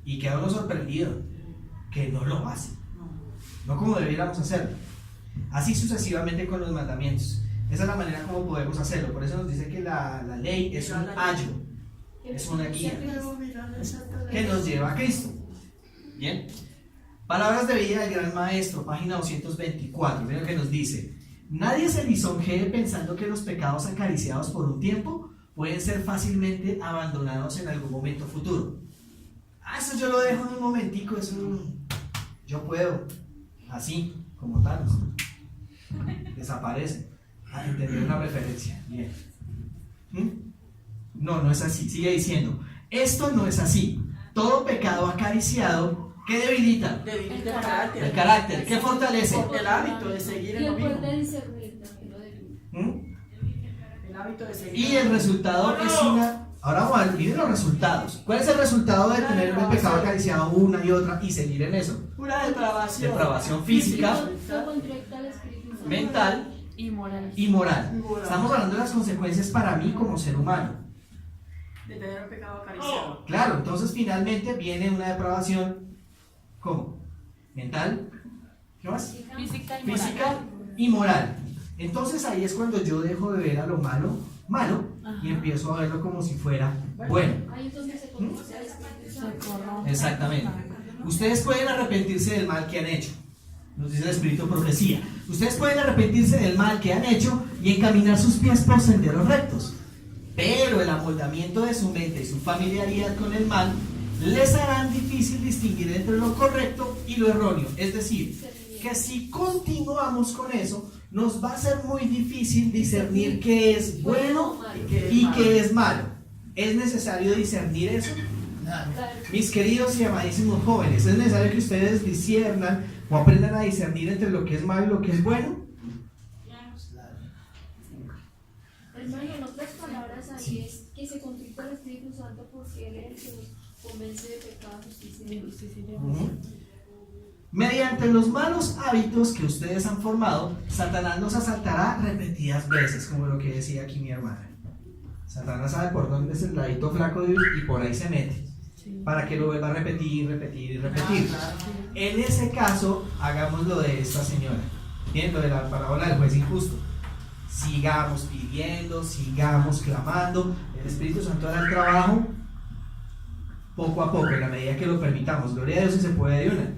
Y queda uno sorprendido que no lo hace, no como debiéramos hacerlo. Así sucesivamente con los mandamientos. Esa es la manera como podemos hacerlo. Por eso nos dice que la ley es un ayo, es una guía que nos lleva a Cristo. Bien. Palabras de vida del Gran Maestro, página 224. Miren lo que nos dice. Nadie se lisonjee pensando que los pecados acariciados por un tiempo pueden ser fácilmente abandonados en algún momento futuro. Eso yo lo dejo en un momentico, eso yo puedo, así, como tal, desaparece. Entender una referencia, bien. No es así, sigue diciendo, esto no es así. Todo pecado acariciado, ¿qué debilita? Debilita el carácter. El carácter, ¿qué fortalece? El hábito de seguir en Y lo el poder mismo. de discernir también lo debilita. El hábito de seguir. Y el resultado es una... Ahora vamos a ver, miren los resultados. ¿Cuál es el resultado de tener el pecado acariciado una y otra y seguir en eso? Una depravación. Depravación física, Fue contracta al Espíritu Santo. mental Y moral. y moral. Estamos hablando de las consecuencias para mí como ser humano. De tener un pecado acariciado. Claro, entonces finalmente viene una depravación, ¿cómo? Mental, ¿qué más? Física y moral. Física y moral. Entonces ahí es cuando yo dejo de ver a lo malo, y empiezo a verlo como si fuera bueno. Ahí es donde se conoce al Espíritu Santo. Exactamente. Ustedes pueden arrepentirse del mal que han hecho. Nos dice el Espíritu de Profecía. Ustedes pueden arrepentirse del mal que han hecho y encaminar sus pies por senderos rectos. Pero el amoldamiento de su mente y su familiaridad con el mal les harán difícil distinguir entre lo correcto y lo erróneo. Es decir, que si continuamos con eso, nos va a ser muy difícil discernir qué es bueno y qué es malo. ¿Es necesario discernir eso? Mis queridos y amadísimos jóvenes, ¿es necesario que ustedes disciernan o aprendan a discernir entre lo que es malo y lo que es bueno? Hermano, en otras palabras, ahí es que se contrita al Espíritu Santo porque Él es el que nos convence de pecado, justicia y justicia. Mediante los malos hábitos que ustedes han formado, Satanás nos asaltará repetidas veces, como lo que decía aquí mi hermana. Satanás sabe por dónde es el ladito flaco de Dios y por ahí se mete, para que lo vuelva a repetir. En ese caso, hagamos lo de esta señora, ¿bien? Lo de la parábola del juez injusto. Sigamos pidiendo, sigamos clamando, el Espíritu Santo hará el trabajo poco a poco, en la medida que lo permitamos. Gloria a Dios si se puede de una.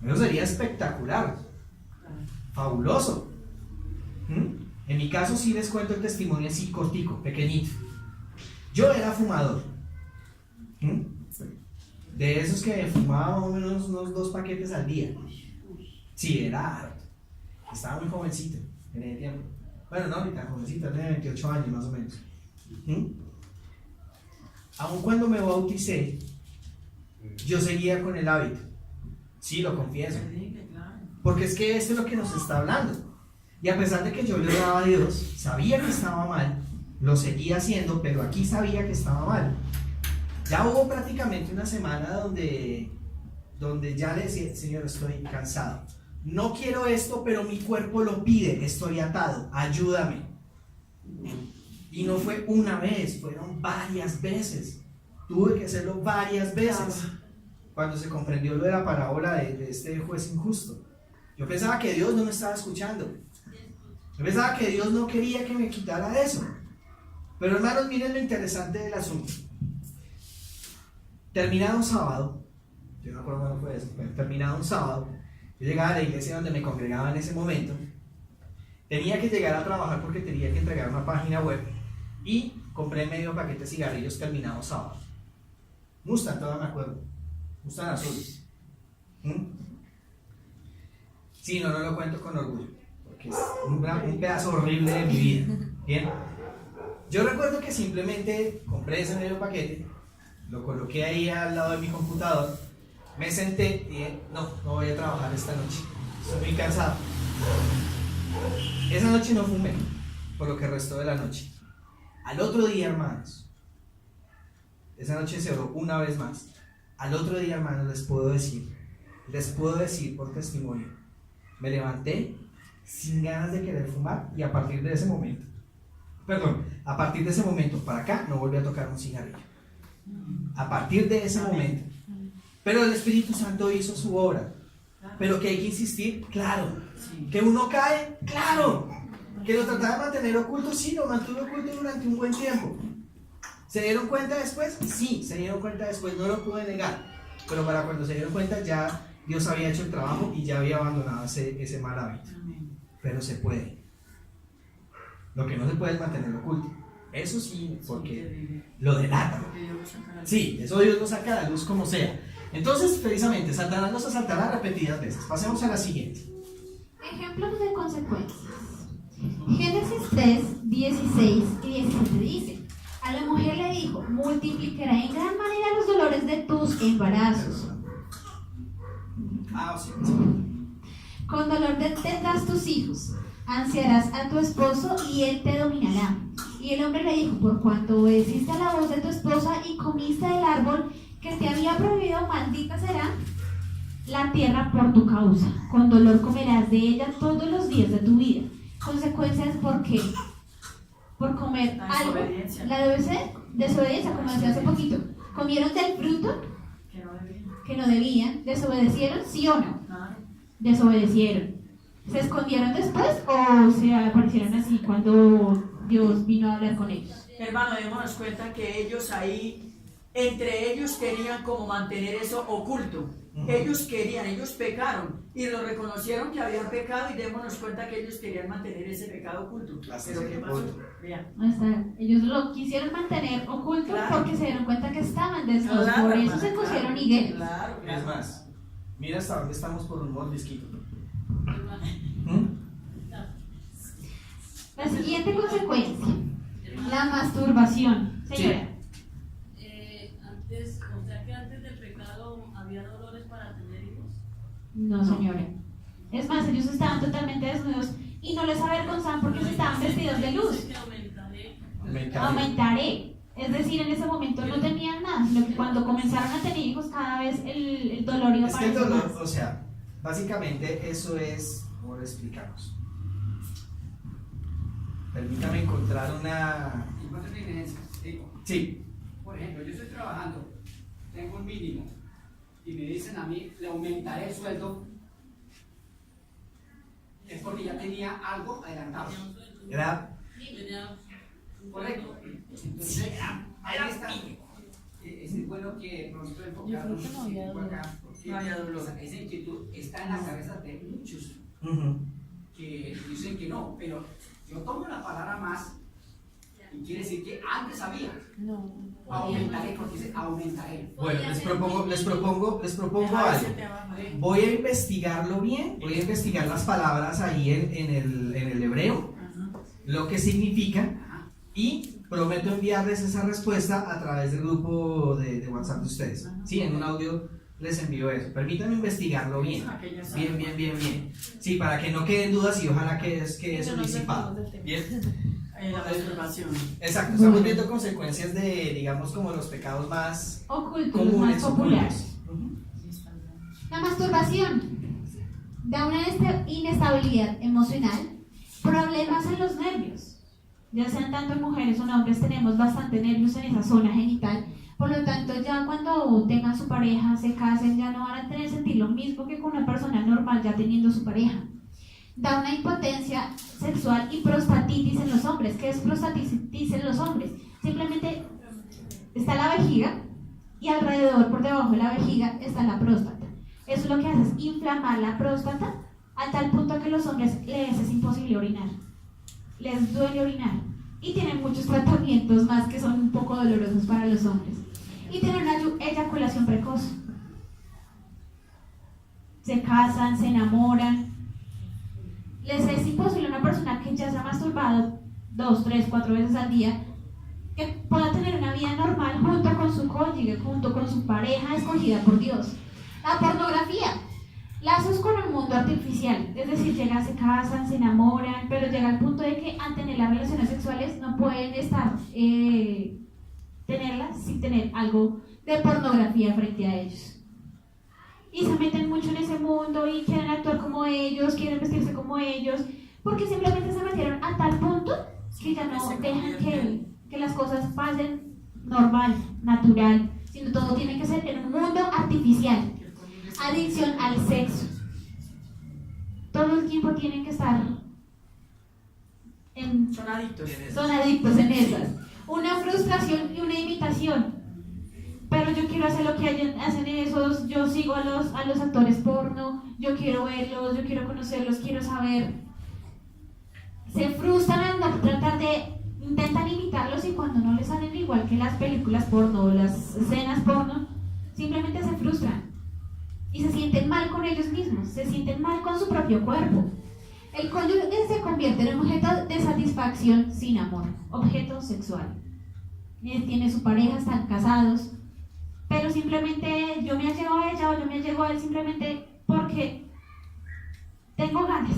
Eso sería espectacular, fabuloso. En mi caso sí les cuento el testimonio así cortico, pequeñito. Yo era fumador, de esos que fumaba más o menos unos 2 paquetes al día. Sí, era harto. Estaba muy jovencito en ese tiempo. Bueno, no, ni tan jovencito, tenía 28 años más o menos. Aun cuando me bauticé, yo seguía con el hábito. Sí, lo confieso. Porque es que esto es lo que nos está hablando. Y a pesar de que yo le oraba a Dios, sabía que estaba mal, lo seguía haciendo, pero aquí sabía que estaba mal. Ya hubo prácticamente una semana donde ya le decía, Señor, estoy cansado. no quiero esto, pero mi cuerpo lo pide, estoy atado, ayúdame. Y no fue una vez, fueron varias veces. Tuve que hacerlo varias veces. Cuando se comprendió lo de la parábola de este juez injusto. Yo pensaba que Dios no me estaba escuchando. Yo pensaba que Dios no quería que me quitara eso. Pero hermanos, miren lo interesante del asunto. Terminado un sábado, yo no me acuerdo cuándo fue eso, pero terminado un sábado, yo llegaba a la iglesia donde me congregaba en ese momento. Tenía que llegar a trabajar porque tenía que entregar una página web y compré medio paquete de cigarrillos terminado sábado. Mustang, todavía me acuerdo. Mustang azul. Sí, no lo cuento con orgullo, porque es un pedazo horrible de mi vida. Bien. Yo recuerdo que simplemente compré ese medio paquete, lo coloqué ahí al lado de mi computador, me senté y dije, no voy a trabajar esta noche, estoy muy cansado. Esa noche no fumé, por lo que restó de la noche. Al otro día, hermanos, esa noche se oró una vez más. Al otro día, hermanos, les puedo decir por testimonio, me levanté sin ganas de querer fumar y a partir de ese momento para acá no volví a tocar un cigarrillo. A partir de ese momento. Pero el Espíritu Santo hizo su obra. Pero que hay que insistir, claro. Que uno cae, claro. Que lo trataba de mantener oculto, sí, lo mantuve oculto durante un buen tiempo. ¿Se dieron cuenta después? Sí, se dieron cuenta después, no lo pude negar. Pero para cuando se dieron cuenta ya Dios había hecho el trabajo y ya había abandonado ese mal hábito. Pero se puede. Lo que no se puede es mantenerlo oculto. Eso sí, porque lo delata. Sí, eso Dios lo saca a la luz como sea. Entonces, precisamente, Satanás nos asaltará repetidas veces. Pasemos a la siguiente. Ejemplos de consecuencias. Génesis 3, 16 y 17 dice: a la mujer le dijo, multiplicaré en gran manera los dolores de tus embarazos. Sí. Con dolor tendrás tus hijos, ansiarás a tu esposo y él te dominará. Y el hombre le dijo, por cuanto obedeciste a la voz de tu esposa y comiste del árbol que te había prohibido, maldita será la tierra por tu causa. Con dolor comerás de ella todos los días de tu vida. Consecuencias, ¿por qué? Por comer algo. La desobediencia, como decía hace poquito. Comieron del fruto que no debían. ¿Desobedecieron? ¿Sí o no? Desobedecieron. ¿Se escondieron después o se aparecieron así cuando Dios vino a hablar con ellos? Hermano, démonos cuenta que ellos ahí, entre ellos querían como mantener eso oculto. Ellos querían, ellos pecaron y lo reconocieron que habían pecado y démonos cuenta que ellos querían mantener ese pecado oculto. Pero ¿qué pasó? Vean. Ellos lo quisieron mantener oculto, claro, porque se dieron cuenta que estaban desnudos, claro, por eso se pusieron higueros. Claro. Es más, mira hasta dónde estamos por un mordisquito. La siguiente consecuencia, la masturbación. Señora. Antes del pecado había dolores para tener hijos. No, señora. Es más, ellos estaban totalmente desnudos y no les avergonzaban porque se estaban vestidos de luz. Aumentaré. Es decir, en ese momento no tenían nada, sino que cuando comenzaron a tener hijos, cada vez el dolor iba a aparecer. Es que el dolor, más. o sea, básicamente eso es, ¿cómo lo explicamos? Permítame encontrar una... Sí. Por ejemplo, yo estoy trabajando, tengo un mínimo y me dicen a mí, le aumentaré el sueldo, es porque ya tenía algo adelantado. Era... Correcto. Entonces, ahí está. Es bueno que nosotros enfocarnos un poco acá, porque esa inquietud está en la cabeza de muchos que dicen que no, pero yo tomo la palabra más y quiere decir que antes había. No. Aumentaré, porque dice aumentaré. Bueno, les propongo algo. Voy a investigarlo bien, voy a investigar las palabras ahí en el hebreo, lo que significan, y prometo enviarles esa respuesta a través del grupo de WhatsApp de ustedes. Sí, en un audio les envío eso. Permítanme investigarlo bien. Bien. Sí, para que no queden dudas y ojalá quede eso disipado. Bien. La masturbación. Exacto, estamos viendo consecuencias de, digamos, como los pecados más ocultos, comunes, más populares. La masturbación. da una inestabilidad emocional, problemas en los nervios. Ya sean tanto en mujeres o en hombres, tenemos bastante nervios en esa zona genital. Por lo tanto, ya cuando tengan su pareja, se casen, ya no van a tener sentir lo mismo que con una persona normal ya teniendo su pareja. Da una impotencia sexual y prostatitis en los hombres. ¿Qué es prostatitis en los hombres? Simplemente está la vejiga y alrededor, por debajo de la vejiga, está la próstata. Eso lo que hace es inflamar la próstata a tal punto que a los hombres les es imposible orinar. Les duele orinar. Y tienen muchos tratamientos más que son un poco dolorosos para los hombres. Y tienen una eyaculación precoz. Se casan, se enamoran. Les es imposible a una persona que ya se ha masturbado 2, 3, 4 veces al día que pueda tener una vida normal junto con su cónyuge, junto con su pareja escogida por Dios. La pornografía, lazos con el mundo artificial, es decir, llegan, se casan, se enamoran, pero llega al punto de que al tener las relaciones sexuales no pueden estar, tenerlas sin tener algo de pornografía frente a ellos. Y se meten mucho en ese mundo y quieren actuar como ellos, quieren vestirse como ellos, porque simplemente se metieron a tal punto que ya no dejan que las cosas pasen normal, natural, sino todo tiene que ser en un mundo artificial. Adicción al sexo. Todo el tiempo tienen que estar son adictos en esas. Una frustración y una imitación. Pero yo quiero hacer lo que hacen esos, yo sigo a los actores porno, yo quiero verlos, yo quiero conocerlos, quiero saber. Se frustran al tratar intentan imitarlos y cuando no les salen igual que las películas porno o las escenas porno, simplemente se frustran. Y se sienten mal con ellos mismos, se sienten mal con su propio cuerpo. El cónyuge se convierte en objeto de satisfacción sin amor, objeto sexual. Tiene su pareja, están casados, pero simplemente yo me allego a ella o yo me allego a él simplemente porque tengo ganas.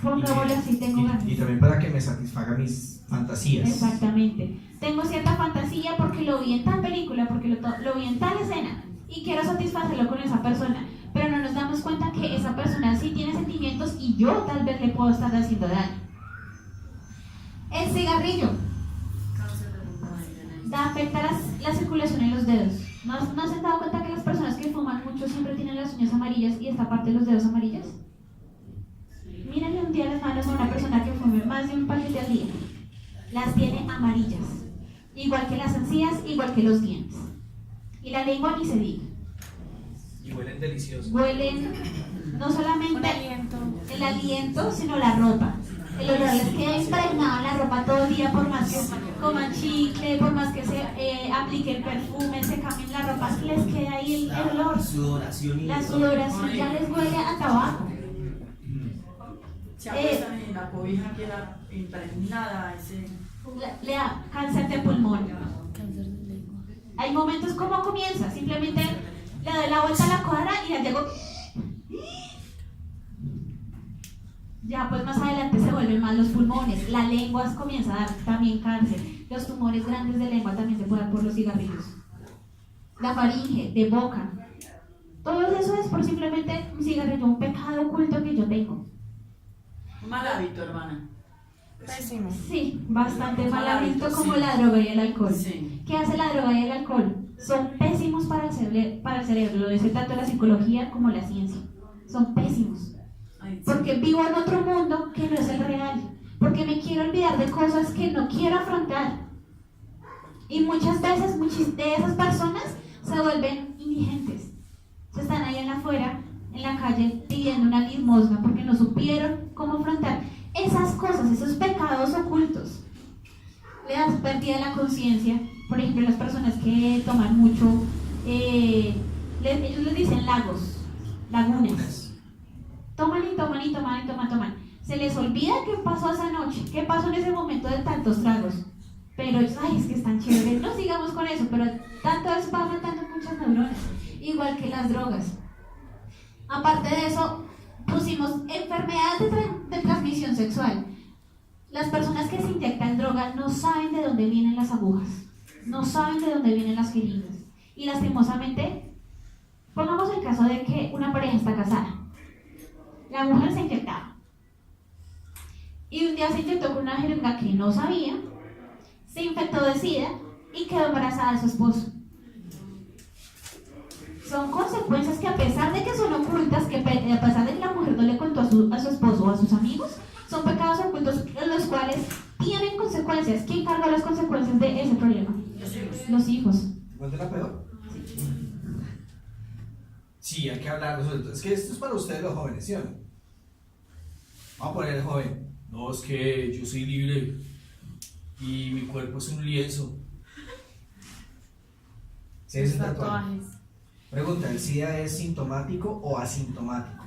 Pongámoslo así, tengo ganas. Y también para que me satisfaga mis fantasías. Exactamente. Tengo cierta fantasía porque lo vi en tal película, porque lo vi en tal escena y quiero satisfacerlo con esa persona. Pero no nos damos cuenta que esa persona sí tiene sentimientos y yo tal vez le puedo estar haciendo daño. El cigarrillo afecta la circulación en los dedos. ¿No se han dado cuenta que las personas que fuman mucho siempre tienen las uñas amarillas y esta parte de los dedos amarillas? Mírenle un día las manos a una persona que fume más de un paquete al día. Las tiene amarillas. Igual que las encías, igual que los dientes. Y la lengua ni se diga. Y huelen deliciosos. Huelen no solamente el aliento, sino la ropa. El olor les queda impregnado en la ropa todo el día, por más que coman chicle, por más que se apliquen perfume, se cambien la ropa, les queda ahí el olor. La sudoración ya les huele a tabaco. Se acuestan en la cobija queda impregnada le da cáncer de pulmón. Hay momentos como comienza, simplemente le doy la vuelta a la cuadra y ya llego. Ya pues más adelante se vuelven más los pulmones, la lengua comienza a dar también cáncer, los tumores grandes de lengua también se pueden dar por los cigarrillos, la faringe, de boca, todo eso es por simplemente un cigarrillo, un pecado oculto que yo tengo. Un mal hábito, hermana. Pésimo. Sí, bastante mal hábito como la droga y el alcohol. Sí. ¿Qué hace la droga y el alcohol? Son pésimos para el cerebro, lo dice tanto la psicología como la ciencia, son pésimos. Porque vivo en otro mundo que no es el real, porque me quiero olvidar de cosas que no quiero afrontar. Y muchas veces, muchas de esas personas se vuelven indigentes. Se están ahí en afuera, en la calle, pidiendo una limosna porque no supieron cómo afrontar esas cosas, esos pecados ocultos. Le das pérdida de la conciencia. Por ejemplo, las personas que toman mucho, ellos les dicen lagos, lagunas. Toman y toman y toman y toman. Se les olvida qué pasó esa noche, qué pasó en ese momento de tantos tragos. Pero es que están chéveres, no sigamos con eso, pero tanto eso va matando muchas neuronas, igual que las drogas. Aparte de eso, pusimos enfermedades de transmisión sexual. Las personas que se inyectan drogas no saben de dónde vienen las agujas, no saben de dónde vienen las jeringas. Y lastimosamente, pongamos el caso de que una pareja está casada. La mujer se inyectaba. Y un día se inyectó con una jeringa que no sabía, se infectó de SIDA y quedó embarazada de su esposo. Son consecuencias que, a pesar de que son ocultas, que a pesar de que la mujer no le contó a su esposo o a sus amigos, son pecados ocultos en los cuales tienen consecuencias. ¿Quién carga las consecuencias de ese problema? Los hijos. ¿Cuál es la peor? Sí, hay que hablar de eso. Es que esto es para ustedes los jóvenes, ¿sí o no? Vamos a poner el joven. No, es que yo soy libre y mi cuerpo es un lienzo. ¿Sí es tatuaje? Pregunta, ¿el SIDA es sintomático o asintomático?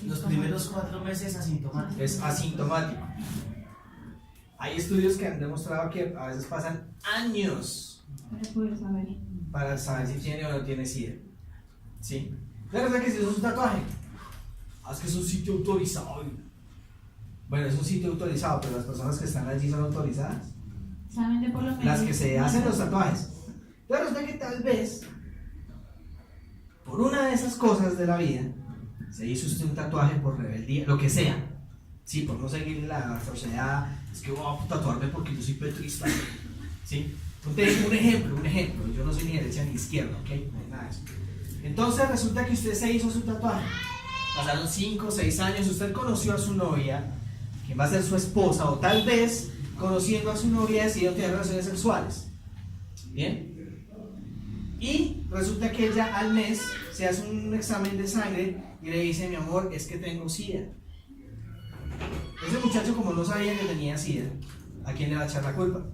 Los primeros 4 meses asintomáticos. Es asintomático. Hay estudios que han demostrado que a veces pasan años para saber si tiene o no tiene SIDA. ¿Sí? La verdad que si eso es un tatuaje, es que es un sitio autorizado. Bueno, es un sitio autorizado, pero las personas que están allí son autorizadas. ¿Saben de por lo menos? Las que se hacen los tatuajes. La verdad que tal vez, por una de esas cosas de la vida, se hizo usted un tatuaje por rebeldía, lo que sea. Sí, por no seguir la sociedad, es que voy a tatuarme porque yo soy petrista. ¿Sí? Un ejemplo, yo no soy ni derecha ni izquierda, ¿ok? No hay nada de eso. Entonces resulta que usted se hizo su tatuaje. Pasaron 5 o 6 años, usted conoció a su novia, que va a ser su esposa, o tal vez, conociendo a su novia, decidió tener relaciones sexuales. ¿Bien? Y resulta que ella al mes se hace un examen de sangre y le dice, mi amor, es que tengo SIDA. Ese muchacho, como no sabía que tenía SIDA, ¿a quién le va a echar la culpa?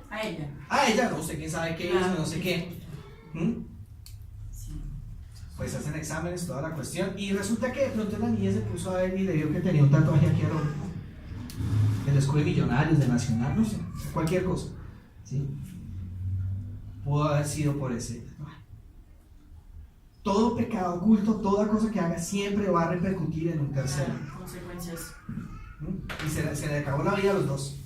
A ella. A ella, no, usted quién sabe qué hizo, no sé qué. Pues hacen exámenes, toda la cuestión, y resulta que de pronto la niña se puso a ver y le vio que tenía un tatuaje aquí arriba. El escudo de Millonarios, de Nacional, no sé, cualquier cosa. ¿Sí? Pudo haber sido por ese tatuaje. Todo pecado oculto, toda cosa que haga siempre va a repercutir en un tercero. Consecuencias. Y se le acabó la vida a los dos.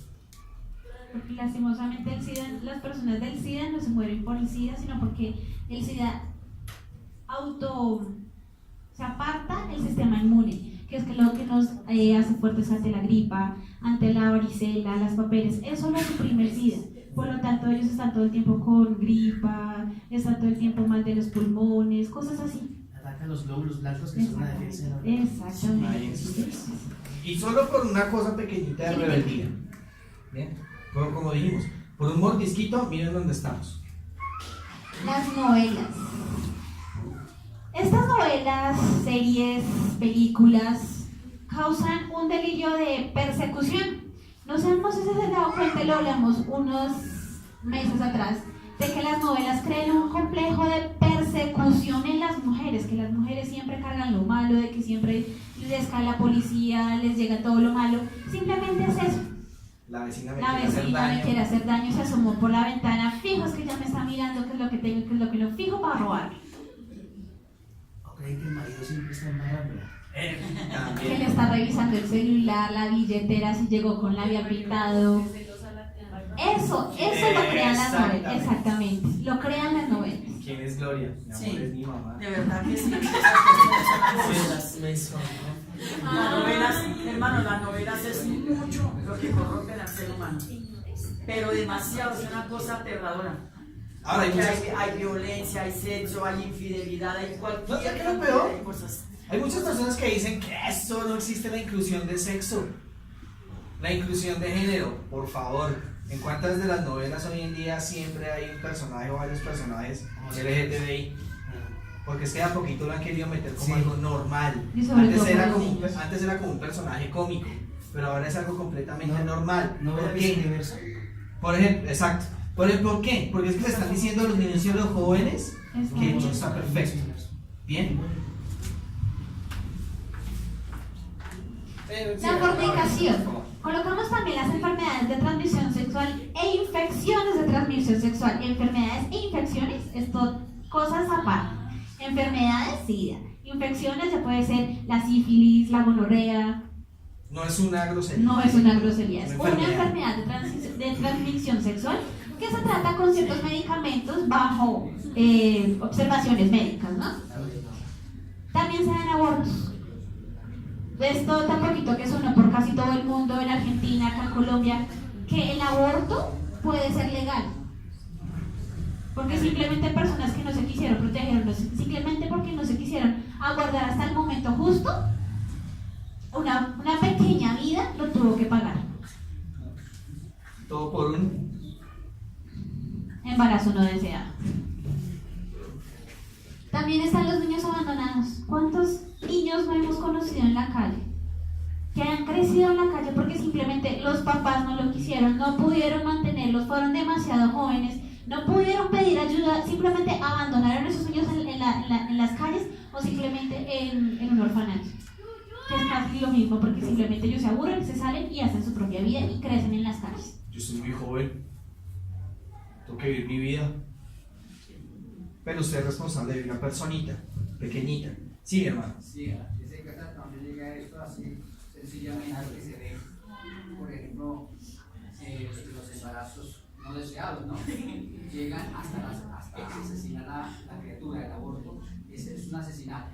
Porque lastimosamente el SIDA, las personas del SIDA no se mueren por el SIDA, sino porque el SIDA se aparta el sistema inmune, que es que lo que nos hace fuertes ante la gripa, ante la varicela, las papeles, eso lo suprime el SIDA. Por lo tanto, ellos están todo el tiempo con gripa, están todo el tiempo mal de los pulmones, cosas así. Atacan los glóbulos blancos, que son una defensa. Exactamente. Y solo por una cosa pequeñita de rebeldía. ¿Bien? Como dijimos, por un mordisquito, miren dónde estamos. Las novelas. Estas novelas, series, películas causan un delirio de persecución. No sé si se han dado cuenta, lo hablamos unos meses atrás, de que las novelas crean un complejo de persecución en las mujeres, que las mujeres siempre cargan lo malo, de que siempre les cae la policía, les llega todo lo malo. Simplemente es eso. La vecina me quiere hacer daño, se asomó por la ventana, fijo, es que ya me está mirando qué es lo que tengo, qué es lo que no, fijo para robar. ¿O creen que el marido siempre está embarazado? Que le está revisando el celular, la billetera, si llegó con labio pintado. Eso lo crean las novelas, exactamente, lo crean las novelas. ¿Quién es Gloria? Mi amor, Sí, es mi mamá. de verdad que sí. Esas cuestiones son las novelas, hermano, las novelas es mucho lo que corrompen al ser humano. Pero demasiado, es una cosa aterradora. Ahora hay violencia, hay sexo, hay infidelidad, hay cualquier cantidad de cosas. Hay muchas personas que dicen que eso no existe, la inclusión de sexo, la inclusión de género. Por favor, ¿en cuántas de las novelas hoy en día siempre hay un personaje o varios personajes LGTBI? Porque es que a poquito lo han querido meter como algo normal. Antes era como un personaje cómico, pero ahora es algo completamente normal. ¿Por qué? Por ejemplo, exacto. ¿Por qué? Porque es que le están diciendo a los niños y a los jóvenes que eso está perfecto. Bien. La fornicación. Colocamos también las enfermedades de transmisión sexual e infecciones de transmisión sexual. Enfermedades e infecciones, esto cosas aparte. Enfermedades, SIDA. Infecciones, se puede ser la sífilis, la gonorrea. No es una grosería. No es una grosería, es una enfermedad de transmisión sexual que se trata con ciertos medicamentos bajo observaciones médicas, ¿no? También se dan abortos. de esto tan poquito que sonó por casi todo el mundo, en Argentina, acá en Colombia, que el aborto puede ser legal. Porque simplemente personas que no se quisieron proteger, simplemente porque no se quisieron aguardar hasta el momento justo, una pequeña vida lo tuvo que pagar. Todo por un... Embarazo no deseado. También están los niños abandonados. ¿Cuántos niños no hemos conocido en la calle? Que han crecido en la calle porque simplemente los papás no lo quisieron, no pudieron mantenerlos, fueron demasiado jóvenes, no pudieron pedir ayuda, simplemente abandonaron a esos niños en las calles o simplemente en un orfanato. Que es casi lo mismo porque simplemente ellos se aburren, se salen y hacen su propia vida y crecen en las calles. Yo soy muy joven, tengo que vivir mi vida, pero usted es responsable de una personita, pequeñita. Sí, hermano. Sí, ese casa también llega esto así, sencillamente que se ve, por ejemplo, los embarazos no deseados, ¿no? Llegan hasta asesinar a la criatura, el aborto, es un asesinato.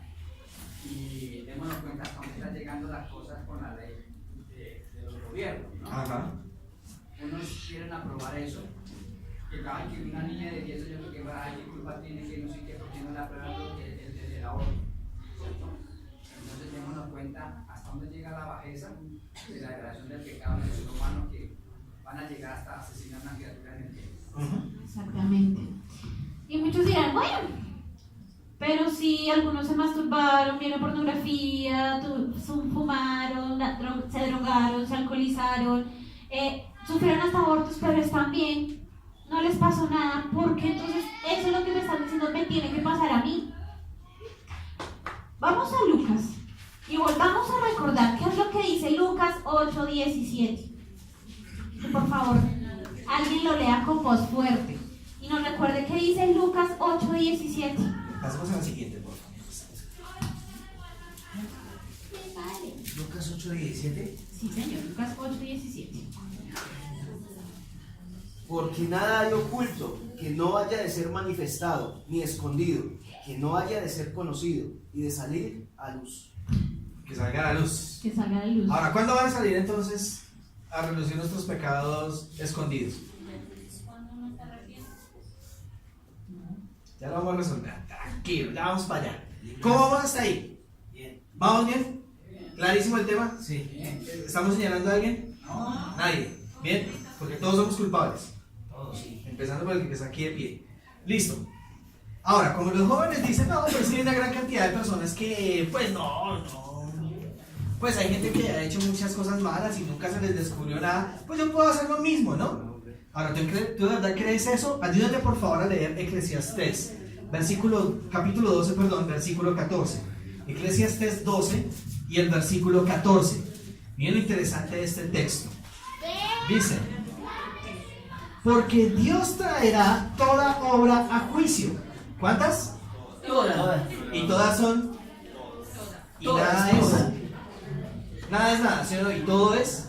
Y démonos cuenta hasta dónde están llegando las cosas con la ley de los gobiernos, ¿no? Ajá. Unos quieren aprobar eso, que una niña de 10 años que va, ay, qué culpa tiene, que no sé qué, porque no le aprueban el aborto, ¿cierto? Entonces démonos cuenta hasta dónde llega la bajeza de la degradación del pecado del ser humano, que van a llegar hasta asesinar a una criatura en el tiempo. Exactamente. Y muchos dirán, bueno, pero si algunos se masturbaron, vieron pornografía, fumaron, se drogaron, se alcoholizaron, sufrieron hasta abortos, pero están bien, no les pasó nada, porque entonces eso es lo que me están diciendo, me tiene que pasar a mí. Vamos a Lucas y volvamos a recordar qué es lo que dice Lucas 8:17. Y por favor, alguien lo lea con voz fuerte y nos recuerde qué dice Lucas 8:17. Pasemos a la siguiente, por favor. Lucas 8:17. Sí, señor, Lucas 8:17. Porque nada hay oculto que no haya de ser manifestado, ni escondido, que no haya de ser conocido y de salir a luz. Que salga a la luz. Que salga a la luz. Ahora, ¿cuándo van a salir entonces a relucir nuestros pecados escondidos? Cuando uno se arrepiente. Ya lo vamos a resolver. Tranquilo, ya vamos para allá. ¿Cómo vamos hasta ahí? Bien. ¿Vamos bien? ¿Clarísimo el tema? Sí. ¿Estamos señalando a alguien? No. Nadie. Bien, porque todos somos culpables. Todos, sí. Empezando por el que está aquí de pie. Listo. Ahora, como los jóvenes dicen, no, pues sí hay una gran cantidad de personas que, pues no. Pues hay gente que ha hecho muchas cosas malas y nunca se les descubrió nada. Pues yo puedo hacer lo mismo, ¿no? Ahora, ¿tú de verdad crees eso? Ayúdame por favor a leer Eclesiastés, capítulo 12, versículo 14. Eclesiastés 12 y el versículo 14. Miren lo interesante de este texto. Dice: porque Dios traerá toda obra a juicio. ¿Cuántas? Todas. Y todas son. Y Todas, nada es. todas. Nada es nada, ¿sí o no? Y todo es.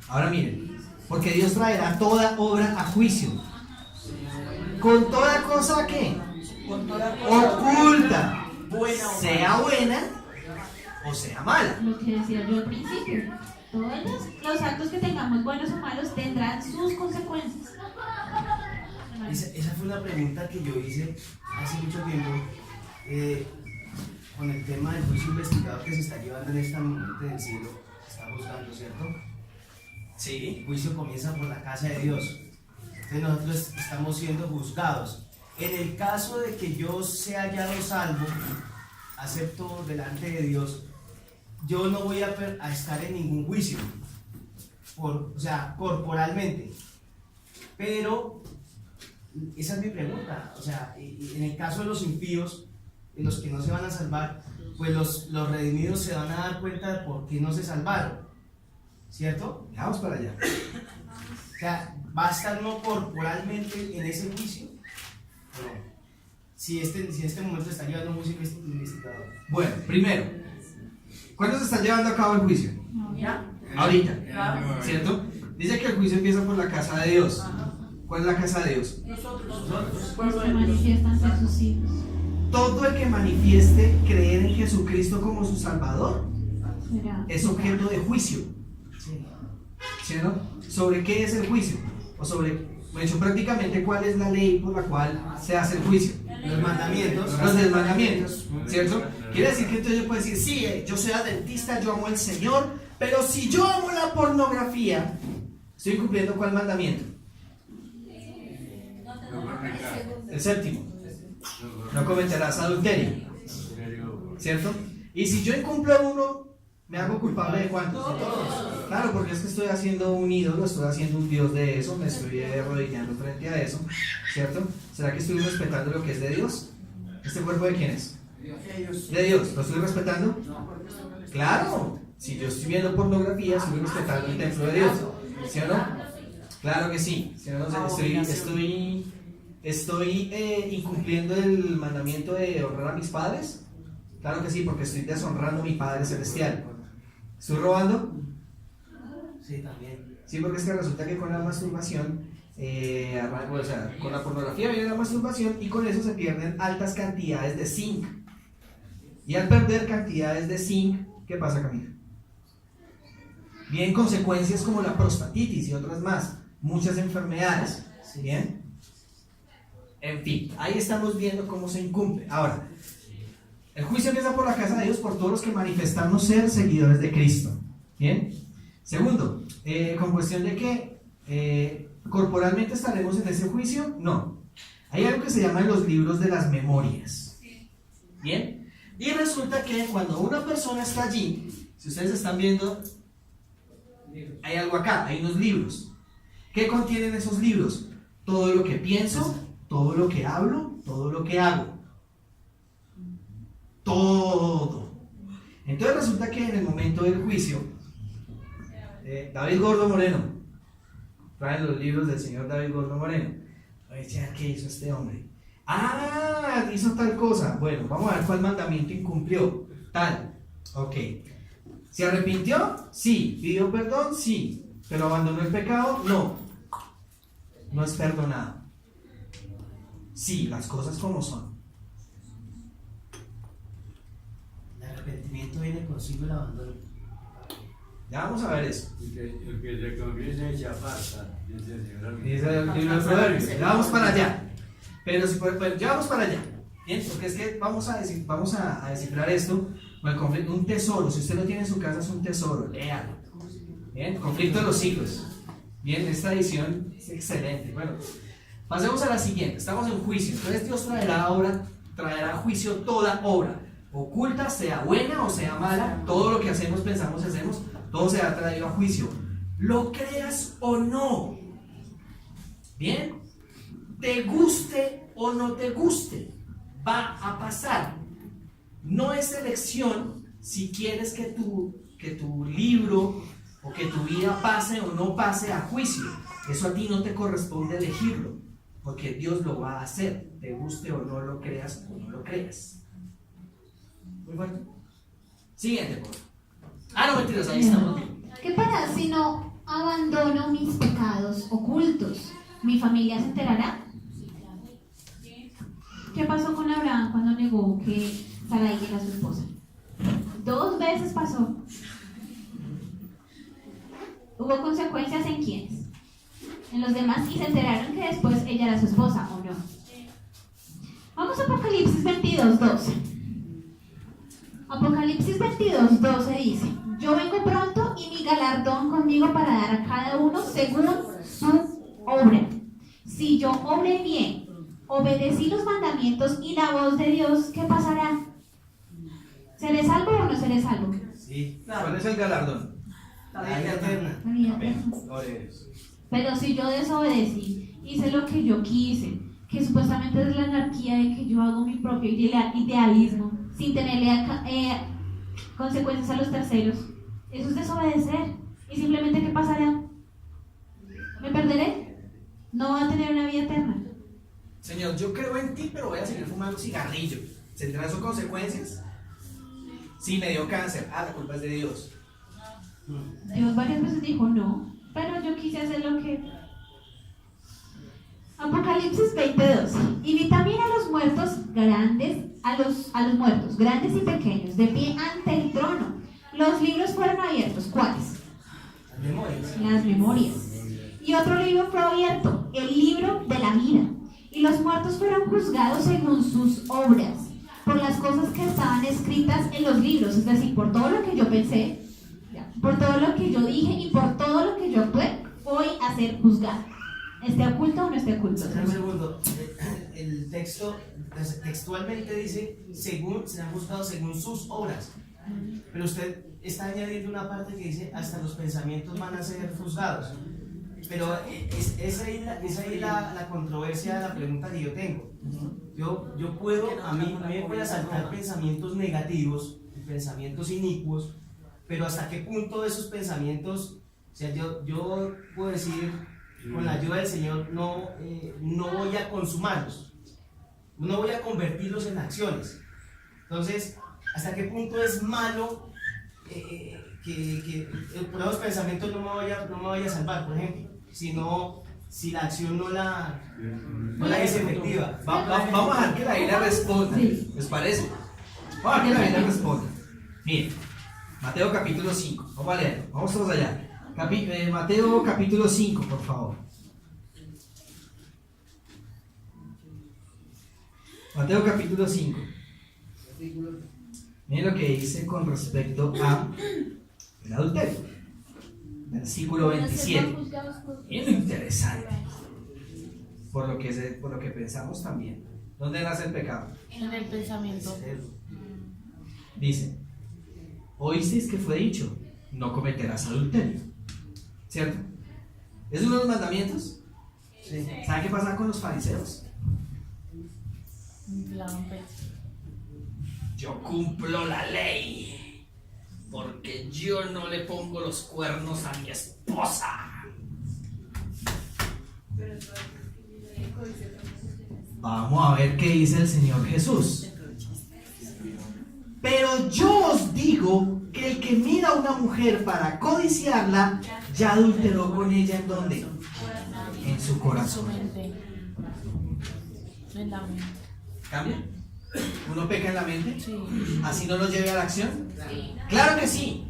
Ahora miren. Porque Dios traerá toda obra a juicio. Con toda cosa que Con toda cosa oculta, buena o sea buena o sea mala. Lo que decía yo al principio, todos los actos que tengamos, buenos o malos, tendrán sus consecuencias. Esa fue una pregunta que yo hice hace mucho tiempo con el tema del juicio investigador que se está llevando en este momento del cielo. Se está juzgando, ¿cierto? Sí. El juicio comienza por la casa de Dios. Entonces nosotros estamos siendo juzgados. En el caso de que yo sea hallado salvo, acepto delante de Dios, yo no voy a estar en ningún juicio, o sea, corporalmente. Pero esa es mi pregunta. O sea, en el caso de los impíos, de los que no se van a salvar, pues los redimidos se van a dar cuenta de por qué no se salvaron, ¿cierto? Vamos para allá. O sea, ¿va a estar no corporalmente en ese juicio? ¿O no? Si en este momento está llevando un juicio investigador. Bueno, primero, ¿cuándo se está llevando a cabo el juicio? ¿Ya? Ahorita, Claro. ¿cierto? Dice que el juicio empieza por la casa de Dios. ¿Cuál es la casa de Dios? Nosotros. Los que manifiestan ser sus hijos. Todo el que manifieste creer en Jesucristo como su Salvador es objeto de juicio. ¿Sí o no? ¿Sobre qué es el juicio? O sobre, de hecho, prácticamente cuál es la ley por la cual se hace el juicio. Los mandamientos. Los 10 mandamientos, ¿cierto? Quiere decir que entonces yo puedo decir, sí, yo soy adventista, yo amo al Señor, pero si yo amo la pornografía, estoy incumpliendo ¿cuál mandamiento? El séptimo. No cometerás adulterio, ¿cierto? Y si yo incumplo uno, ¿me hago culpable de cuántos? Claro, porque es que estoy haciendo un ídolo, estoy haciendo un dios de eso, me estoy arrodillando frente a eso, ¿cierto? ¿Será que estoy respetando lo que es de Dios? ¿Este cuerpo de quién es? De Dios. ¿Lo estoy respetando? Claro, si yo estoy viendo pornografía, estoy respetando el templo de Dios, ¿sí o no? Claro que sí, ¿sí o no? Estoy incumpliendo el mandamiento de honrar a mis padres. Claro que sí, porque estoy deshonrando a mi Padre Celestial. ¿Estoy robando? Sí, también. Sí, porque es que resulta que con la masturbación, con la pornografía viene la masturbación y con eso se pierden altas cantidades de zinc. Y al perder cantidades de zinc, ¿qué pasa, Camila? Vienen consecuencias como la prostatitis y otras más, muchas enfermedades. ¿Bien? En fin, ahí estamos viendo cómo se incumple. Ahora, el juicio empieza por la casa de Dios, por todos los que manifestamos ser seguidores de Cristo. ¿Bien? Segundo, con cuestión de que corporalmente estaremos en ese juicio, no. Hay algo que se llama los libros de las memorias. ¿Bien? Y resulta que cuando una persona está allí, si ustedes están viendo, hay algo acá, hay unos libros. ¿Qué contienen esos libros? Todo lo que pienso, todo lo que hablo, todo lo que hago. Todo. Entonces resulta que en el momento del juicio, David Gordo Moreno, traen los libros del señor David Gordo Moreno. Oye, ¿qué hizo este hombre? Ah, hizo tal cosa. Bueno, vamos a ver cuál mandamiento incumplió. Tal. Ok. ¿Se arrepintió? Sí. ¿Pidió perdón? Sí. ¿Pero abandonó el pecado? No. No es perdonado. Sí, las cosas como son. El arrepentimiento viene consigo el abandono. Ya vamos a ver eso. El que se conviene se aparta, dice el Señor. Dice el libro de Proverbios. Ya vamos para allá. Pero si, bueno, ya vamos para allá. Bien, porque es que vamos a descifrar esto. Bueno, un tesoro. Si usted lo tiene en su casa, es un tesoro. Léalo. Bien, conflicto de los siglos. Bien, esta edición es excelente. Bueno, pasemos a la siguiente. Estamos en juicio. Entonces Dios traerá a juicio toda obra, oculta, sea buena o sea mala. Todo lo que hacemos, pensamos y hacemos, todo será traído a juicio. Lo creas o no. Bien, te guste o no te guste, va a pasar. No es elección si quieres que tu libro o que tu vida pase o no pase a juicio. Eso a ti no te corresponde elegirlo, porque Dios lo va a hacer, te guste o no lo creas o no lo creas. Muy bueno. Siguiente, por favor. No, mentiras, ahí estamos bien. ¿Qué pasa si no abandono mis pecados ocultos? ¿Mi familia se enterará? ¿Qué pasó con Abraham cuando negó que Sarai era su esposa? 2 veces pasó. ¿Hubo consecuencias en quiénes? En los demás, y se enteraron que después ella era su esposa, ¿o no? Vamos a Apocalipsis 22:12. Apocalipsis 22:12 dice: yo vengo pronto y mi galardón conmigo para dar a cada uno según su obra. Si yo obré bien, obedecí los mandamientos y la voz de Dios, ¿qué pasará? ¿Seré salvo o no seré salvo? Sí. ¿Cuál es el galardón? La vida eterna. La vida eterna. Pero si yo desobedecí, hice lo que yo quise, que supuestamente es la anarquía de que yo hago mi propio idealismo, sin tenerle consecuencias a los terceros, eso es desobedecer. ¿Y simplemente qué pasará? ¿Me perderé? No va a tener una vida eterna. Señor, yo creo en ti, pero voy a seguir fumando cigarrillo. ¿Tendrá sus consecuencias? Sí, me dio cáncer. La culpa es de Dios. Dios varias veces dijo no, pero yo quise hacer lo que... Apocalipsis 20:12. Y vi también a los muertos grandes, a los muertos grandes y pequeños, de pie ante el trono. Los libros fueron abiertos. ¿Cuáles? Las memorias. Las memorias. Y otro libro fue abierto, el libro de la vida. Y los muertos fueron juzgados según sus obras, por las cosas que estaban escritas en los libros, es decir, por todo lo que yo pensé, por todo lo que yo dije y por todo lo que yo actué, voy a ser juzgado. ¿Esté oculto o no esté oculto? Un segundo. El texto textualmente dice, según, serán juzgados según sus obras. Pero usted está añadiendo una parte que dice, hasta los pensamientos van a ser juzgados. Pero es ahí la controversia de la pregunta que yo tengo. Yo puedo, a mí me pueden asaltar pensamientos negativos, pensamientos inicuos, pero hasta qué punto esos pensamientos, o sea, yo puedo decir, con la ayuda del Señor, no voy a consumarlos, no voy a convertirlos en acciones. Entonces, ¿hasta qué punto es malo que por esos pensamientos no me vaya a salvar, por ejemplo? Si la acción no la es efectiva. Vamos a dejar que la Biblia responda, ¿les parece? Vamos a dejar que la Biblia responda. Miren, Mateo capítulo 5, vamos a leer, vamos todos allá. Mateo capítulo 5, por favor. Mateo capítulo 5. Miren lo que dice con respecto a el adulterio. Versículo 27. Miren lo interesante. Por lo que pensamos también. ¿Dónde nace el pecado? En el pensamiento. Dice, oísteis que fue dicho, no cometerás adulterio. ¿Cierto? ¿Es uno de los mandamientos? Sí. ¿Sabe qué pasa con los fariseos? Yo cumplo la ley porque yo no le pongo los cuernos a mi esposa. Vamos a ver qué dice el Señor Jesús. Pero yo os digo que el que mira a una mujer para codiciarla, ya adulteró con ella. ¿En dónde? En su corazón. En la mente. ¿Cambia? ¿Uno peca en la mente? Sí. ¿Así no lo lleve a la acción? Sí. ¡Claro que sí!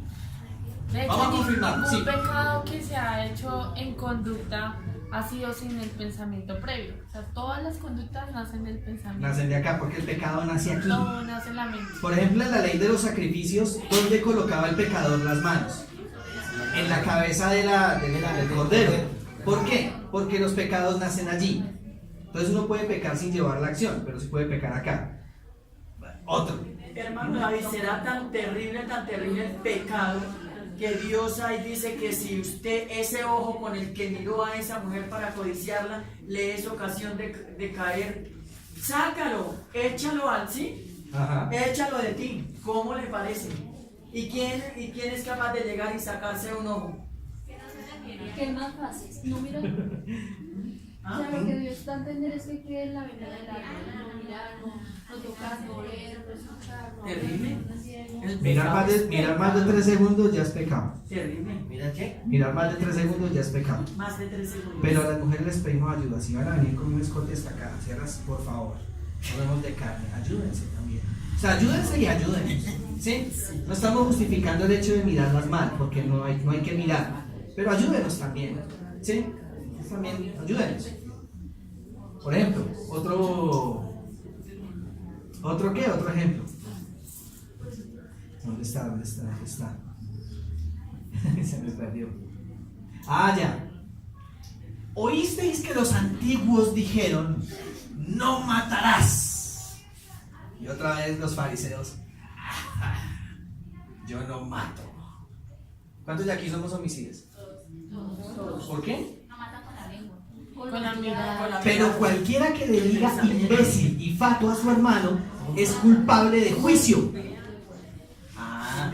De hecho, Vamos a confirmar. ningún Sí. pecado que se ha hecho en conducta ha sido sin el pensamiento previo. O sea, todas las conductas nacen del pensamiento. Nacen de acá porque el pecado nace aquí. Todo nace en la mente. Por ejemplo, en la ley de los sacrificios, ¿dónde colocaba el pecador las manos? En la cabeza del cordero. ¿Por qué? Porque los pecados nacen allí. Entonces uno puede pecar sin llevar la acción, pero sí puede pecar acá. Otro. Hermano David, será tan terrible el pecado que Dios ahí dice que si usted, ese ojo con el que miró a esa mujer para codiciarla, le es ocasión de caer, sácalo, échalo al sí, Ajá. échalo de ti. ¿Cómo le parece? ¿Y quién es capaz de llegar y sacarse un ojo? Que es más fácil, no mirar. O sea, lo que Dios da a entender es que quede en la venida del alma, no mirar, no tocar, no oler, no escuchar, no Terrible. Mirar más de 3 segundos ya es pecado. Terrible. ¿Mira qué? Mirar más de 3 segundos ya es pecado. Más de 3 segundos. Pero a las mujeres les pedimos ayuda. Si van a venir con un escote destacado, cierras, por favor. No vemos de carne, ayúdense también. O sea, ayúdense y ayúdennos. ¿Sí? No estamos justificando el hecho de mirarlas mal, porque no hay que mirar. Pero ayúdenos también. ¿Sí? También ayúdenos. Por ejemplo, ¿otro qué? Otro ejemplo. ¿Dónde está? Se me perdió. Ah, ya. Oísteis que los antiguos dijeron, no matarás. Y otra vez los fariseos, yo no mato. ¿Cuántos de aquí somos homicidas? ¿Por qué? Con la mirada. Pero cualquiera que le diga imbécil y fatuo a su hermano es culpable de juicio. Ah,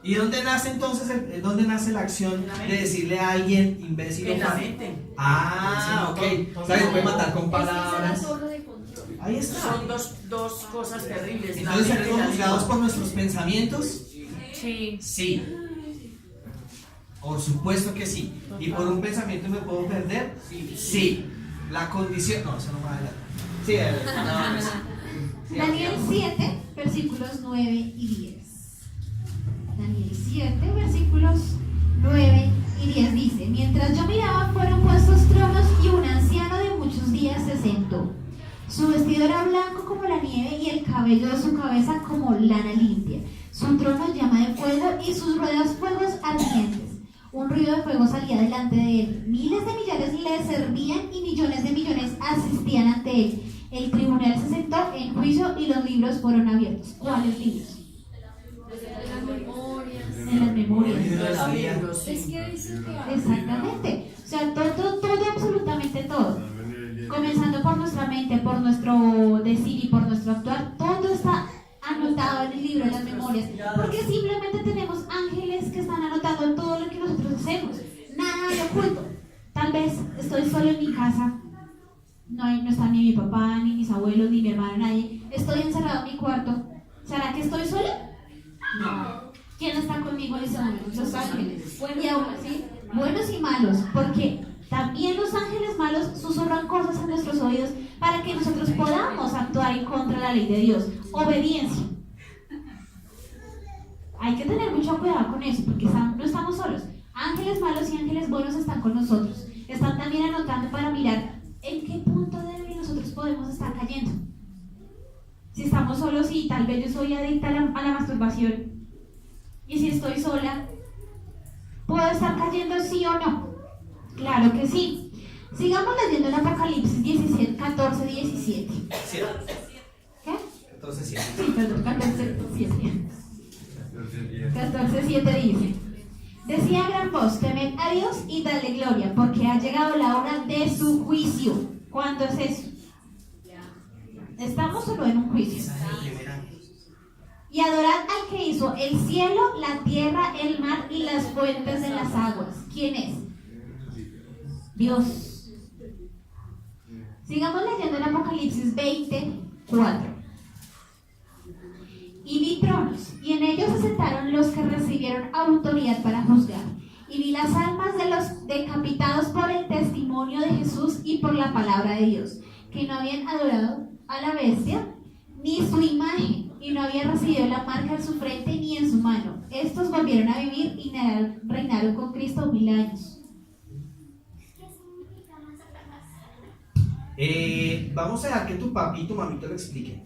¿y dónde nace entonces dónde nace la acción de decirle a alguien imbécil En o la fatuo? mente. Ah, ok. ¿Sabes? Puede matar con palabras. Ahí está. Son dos cosas terribles. Entonces, La mente y ¿seremos la juzgados lengua. por nuestros pensamientos? Sí. Sí. Por supuesto que sí. ¿Y por un pensamiento me puedo perder? Sí. La condición... No, eso no va adelante. Sí, no, sí. Daniel 7, versículos 9 y 10. Daniel 17, versículos 9 y 10 dice: mientras yo miraba fueron puestos tronos y un anciano de muchos días se sentó. Su vestido era blanco como la nieve y el cabello de su cabeza como lana limpia. Su trono llama de fuego y sus ruedas fuegos ardientes. Un río de fuego salía delante de él. Miles de millares le servían y millones de millones asistían ante él. El tribunal se sentó en juicio y los libros fueron abiertos. ¿Cuáles libros? De las memorias. De las memorias. Es que dice que Exactamente. O sea, todo, absolutamente todo. Comenzando por nuestra mente, por nuestro decir y por nuestro actuar, todo está anotado en el libro de las memorias, porque simplemente tenemos ángeles que están anotando todo lo que nosotros hacemos. Nada de oculto. Tal vez estoy solo en mi casa, no está ni mi papá, ni mis abuelos, ni mi hermano, nadie. Estoy encerrado en mi cuarto. ¿Será que estoy sola? No. ¿Quién está conmigo en ese momento? Los ángeles. Y aún así, buenos y malos, porque también los ángeles malos susurran cosas en nuestros oídos para que nosotros podamos actuar en contra de la ley de Dios. Obediencia. Hay que tener mucho cuidado con eso, porque no estamos solos. Ángeles malos y ángeles buenos están con nosotros. Están también anotando para mirar en qué punto de nosotros podemos estar cayendo. Si estamos solos y tal vez yo soy adicta a la masturbación, y si estoy sola, ¿puedo estar cayendo sí o no? Claro que sí. Sigamos leyendo en Apocalipsis 17, 14, 17. ¿Qué? 14, 7. Sí, perdón, 14, 7. 14, 7 dice: decía a gran voz, temed a Dios y dale gloria, porque ha llegado la hora de su juicio. ¿Cuándo es eso? ¿Estamos solo en un juicio? Y adorad al que hizo el cielo, la tierra, el mar y las fuentes de las aguas. ¿Quién es? Dios. Sigamos leyendo en Apocalipsis 24. Y vi tronos, y en ellos se sentaron los que recibieron autoridad para juzgar. Y vi las almas de los decapitados por el testimonio de Jesús y por la palabra de Dios, que no habían adorado a la bestia ni su imagen, y no habían recibido la marca en su frente ni en su mano. Estos volvieron a vivir y reinaron con Cristo 1000 años. Vamos a dejar que tu papi y tu mamita lo expliquen.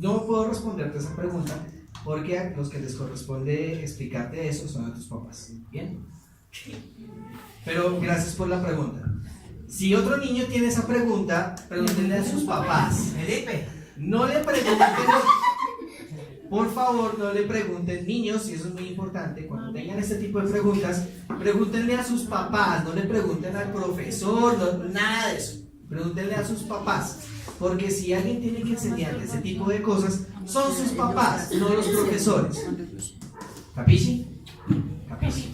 No puedo responderte esa pregunta porque a los que les corresponde explicarte eso son a tus papás. ¿Bien? Pero gracias por la pregunta. Si otro niño tiene esa pregunta, pregúntenle a sus papás. Felipe, no le pregunten, por favor, no le pregunten, niños, y eso es muy importante, cuando tengan este tipo de preguntas, pregúntenle a sus papás, no le pregunten al profesor, nada de eso. Pregúntenle a sus papás, porque si alguien tiene que enseñarle ese tipo de cosas, son sus papás, no los profesores. ¿Capisci? ¿Capisci?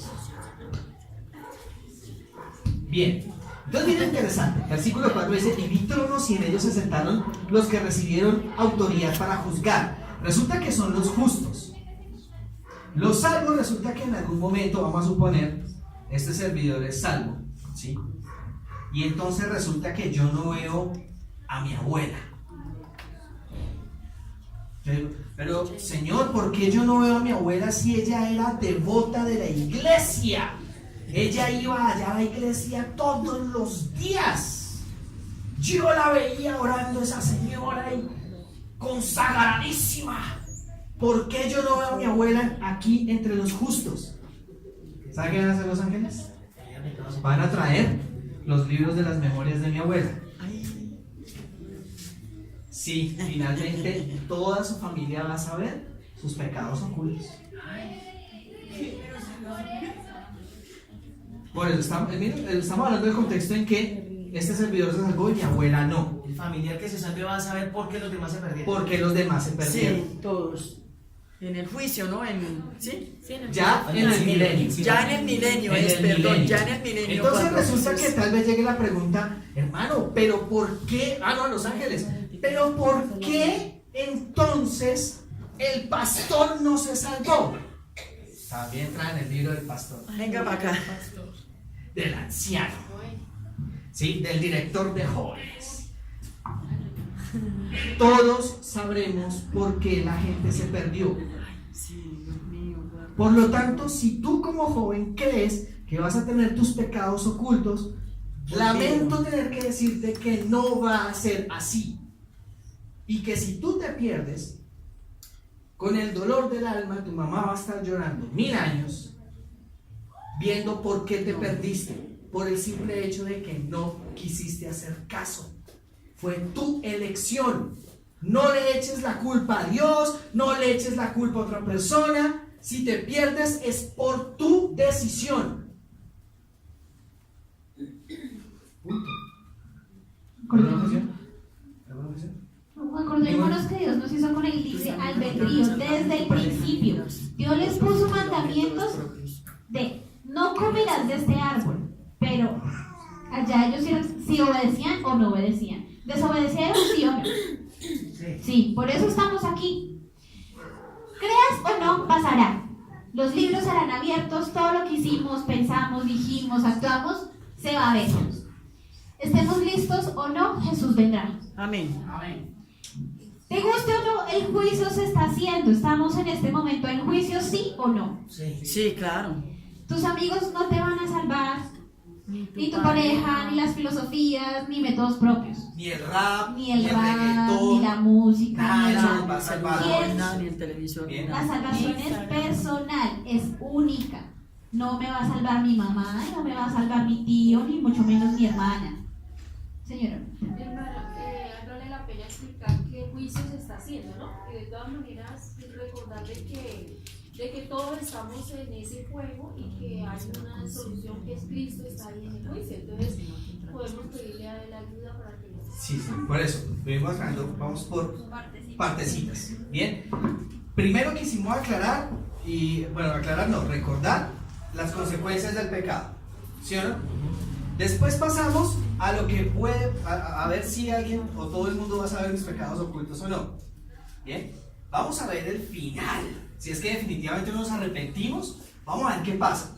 Bien, entonces miren interesante, versículo 4 dice: y vi tronos y en ellos se sentaron los que recibieron autoridad para juzgar. Resulta que son los justos. Los salvos resulta que en algún momento, vamos a suponer, este servidor es salvo, ¿sí? Y entonces resulta que yo no veo a mi abuela. Pero, Señor, ¿por qué yo no veo a mi abuela si ella era devota de la iglesia? Ella iba allá a la iglesia todos los días. Yo la veía orando, esa señora, y consagradísima. ¿Por qué yo no veo a mi abuela aquí entre los justos? ¿Saben qué van a hacer los ángeles? Van a traer los libros de las memorias de mi abuela. Sí, finalmente toda su familia va a saber sus pecados ocultos. Por eso estamos hablando del contexto en que este servidor se salvó y mi abuela no. El familiar que se salve va a saber por qué los demás se perdieron. ¿Por qué los demás se perdieron? Sí, todos. En el juicio, ¿no? ¿Sí? Ya en el milenio. Ya en el milenio, ya en el milenio. Entonces resulta que tal vez llegue la pregunta: hermano, ¿pero por qué? No, a Los Ángeles. ¿Pero por qué entonces el pastor no se salvó? También traen el libro del pastor. Venga para acá. Del anciano. ¿Sí? Del director de jóvenes. Todos sabremos por qué la gente se perdió. Por lo tanto, si tú como joven crees que vas a tener tus pecados ocultos, lamento tener que decirte que no va a ser así. Y que si tú te pierdes, con el dolor del alma, tu mamá va a estar llorando 1000 años, viendo por qué te perdiste, por el simple hecho de que no quisiste hacer caso. Fue tu elección. No le eches la culpa a Dios, no le eches la culpa a otra persona. Si te pierdes es por tu decisión. Punto. Acordémonos que Dios nos hizo con el libre albedrío desde el principio. Dios les puso mandamientos de no comerás de este árbol, pero allá ellos si obedecían o no obedecían. ¿Desobedecieron sí o no? Sí, por eso estamos aquí. Creas o no, pasará. Los libros serán abiertos, todo lo que hicimos, pensamos, dijimos, actuamos, se va a ver. Estemos listos o no, Jesús vendrá. Amén. Amén. Te guste o no, el juicio se está haciendo. Estamos en este momento en juicio, sí o no. Sí, claro. Tus amigos no te van a salvar, ni tu pareja, ni las filosofías, ni métodos propios. Ni el rap, Ni el rap, reggaetón, ni la música, nada ni de eso nada. nos va a salvar. ¿Quién? Ni el televisor. Bien. La salvación es personal, es única. No me va a salvar mi mamá, no me va a salvar mi tío, ni mucho menos mi hermana. Señora. Hermano, vale la pena explicar qué juicio se está haciendo, ¿no? Que de todas maneras recordar de que todos estamos en ese juego y que hay una solución que es Cristo, está ahí en el juicio. Entonces podemos pedirle a él ayuda para que nos... Sí, por eso, vamos por partecitas. Bien, primero quisimos aclarar, recordar las consecuencias del pecado, ¿sí o no? Después pasamos a lo que puede, a ver si alguien o todo el mundo va a saber mis pecados ocultos o no. Bien, vamos a ver el final. Si es que definitivamente nos arrepentimos, vamos a ver qué pasa.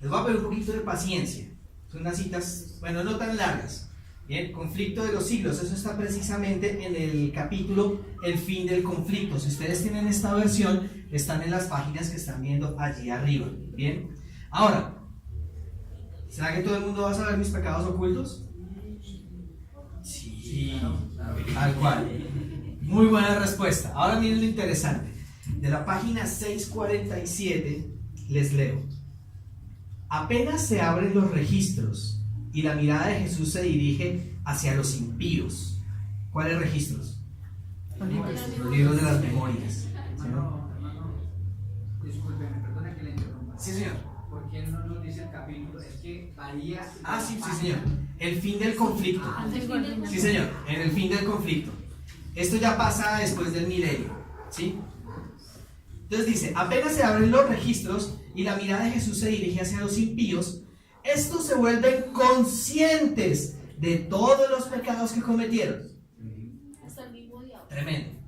Les voy a pedir un poquito de paciencia. Son unas citas, bueno, no tan largas. Bien, conflicto de los siglos, eso está precisamente en el capítulo El fin del conflicto. Si ustedes tienen esta versión, están en las páginas que están viendo allí arriba. Bien, ahora, ¿será que todo el mundo va a saber mis pecados ocultos? Sí, tal cual. Muy buena respuesta. Ahora miren lo interesante. De la página 647 les leo. Apenas se abren los registros y la mirada de Jesús se dirige hacia los impíos. ¿Cuáles registros? Los libros de las memorias. ¿Sí, no? Discúlpeme, perdona que le interrumpa. Sí, señor. ¿Por qué no nos dice el capítulo? Es que varía. Sí, señor. El fin del conflicto. Sí, señor. En el fin del conflicto. Esto ya pasa después del milenio. ¿Sí? Entonces dice, apenas se abren los registros y la mirada de Jesús se dirige hacia los impíos, estos se vuelven conscientes de todos los pecados que cometieron. Hasta el mismo diablo. Tremendo.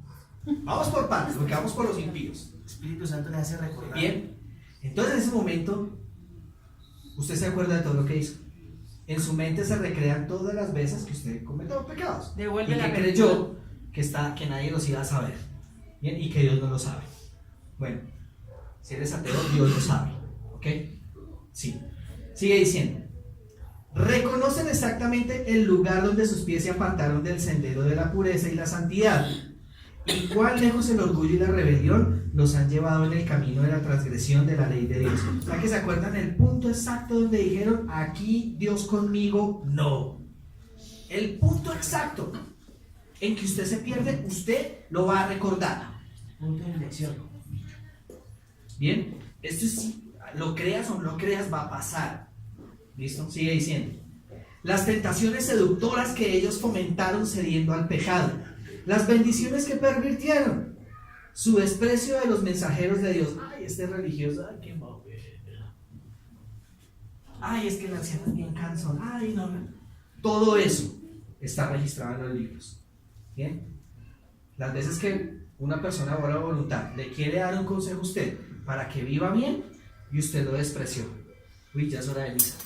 Vamos por partes, porque vamos por los impíos. El Espíritu Santo le hace recordar. Bien. Entonces en ese momento, usted se acuerda de todo lo que hizo. En su mente se recrean todas las veces que usted cometió pecados. Devuelve y la que creyó que nadie los iba a saber. Bien, y que Dios no lo sabe. Bueno, si eres ateo, Dios lo sabe. ¿Ok? Sí. Sigue diciendo. Reconocen exactamente el lugar donde sus pies se apartaron del sendero de la pureza y la santidad. Y cuán lejos el orgullo y la rebelión los han llevado en el camino de la transgresión de la ley de Dios. O sea que se acuerdan el punto exacto donde dijeron, aquí Dios conmigo, no. El punto exacto en que usted se pierde, usted lo va a recordar. Punto de inflexión. Bien, esto es, lo creas o no lo creas, va a pasar. ¿Listo? Sigue diciendo. Las tentaciones seductoras que ellos fomentaron cediendo al pecado. Las bendiciones que pervirtieron. Su desprecio de los mensajeros de Dios. Ay, este religioso, ay, qué mamera. Ay, es que el anciano es bien cansón. Ay, no. Todo eso está registrado en los libros. Bien. Las veces que una persona buena voluntad le quiere dar un consejo a usted para que viva bien y usted lo despreció. Uy, ya es hora de misa.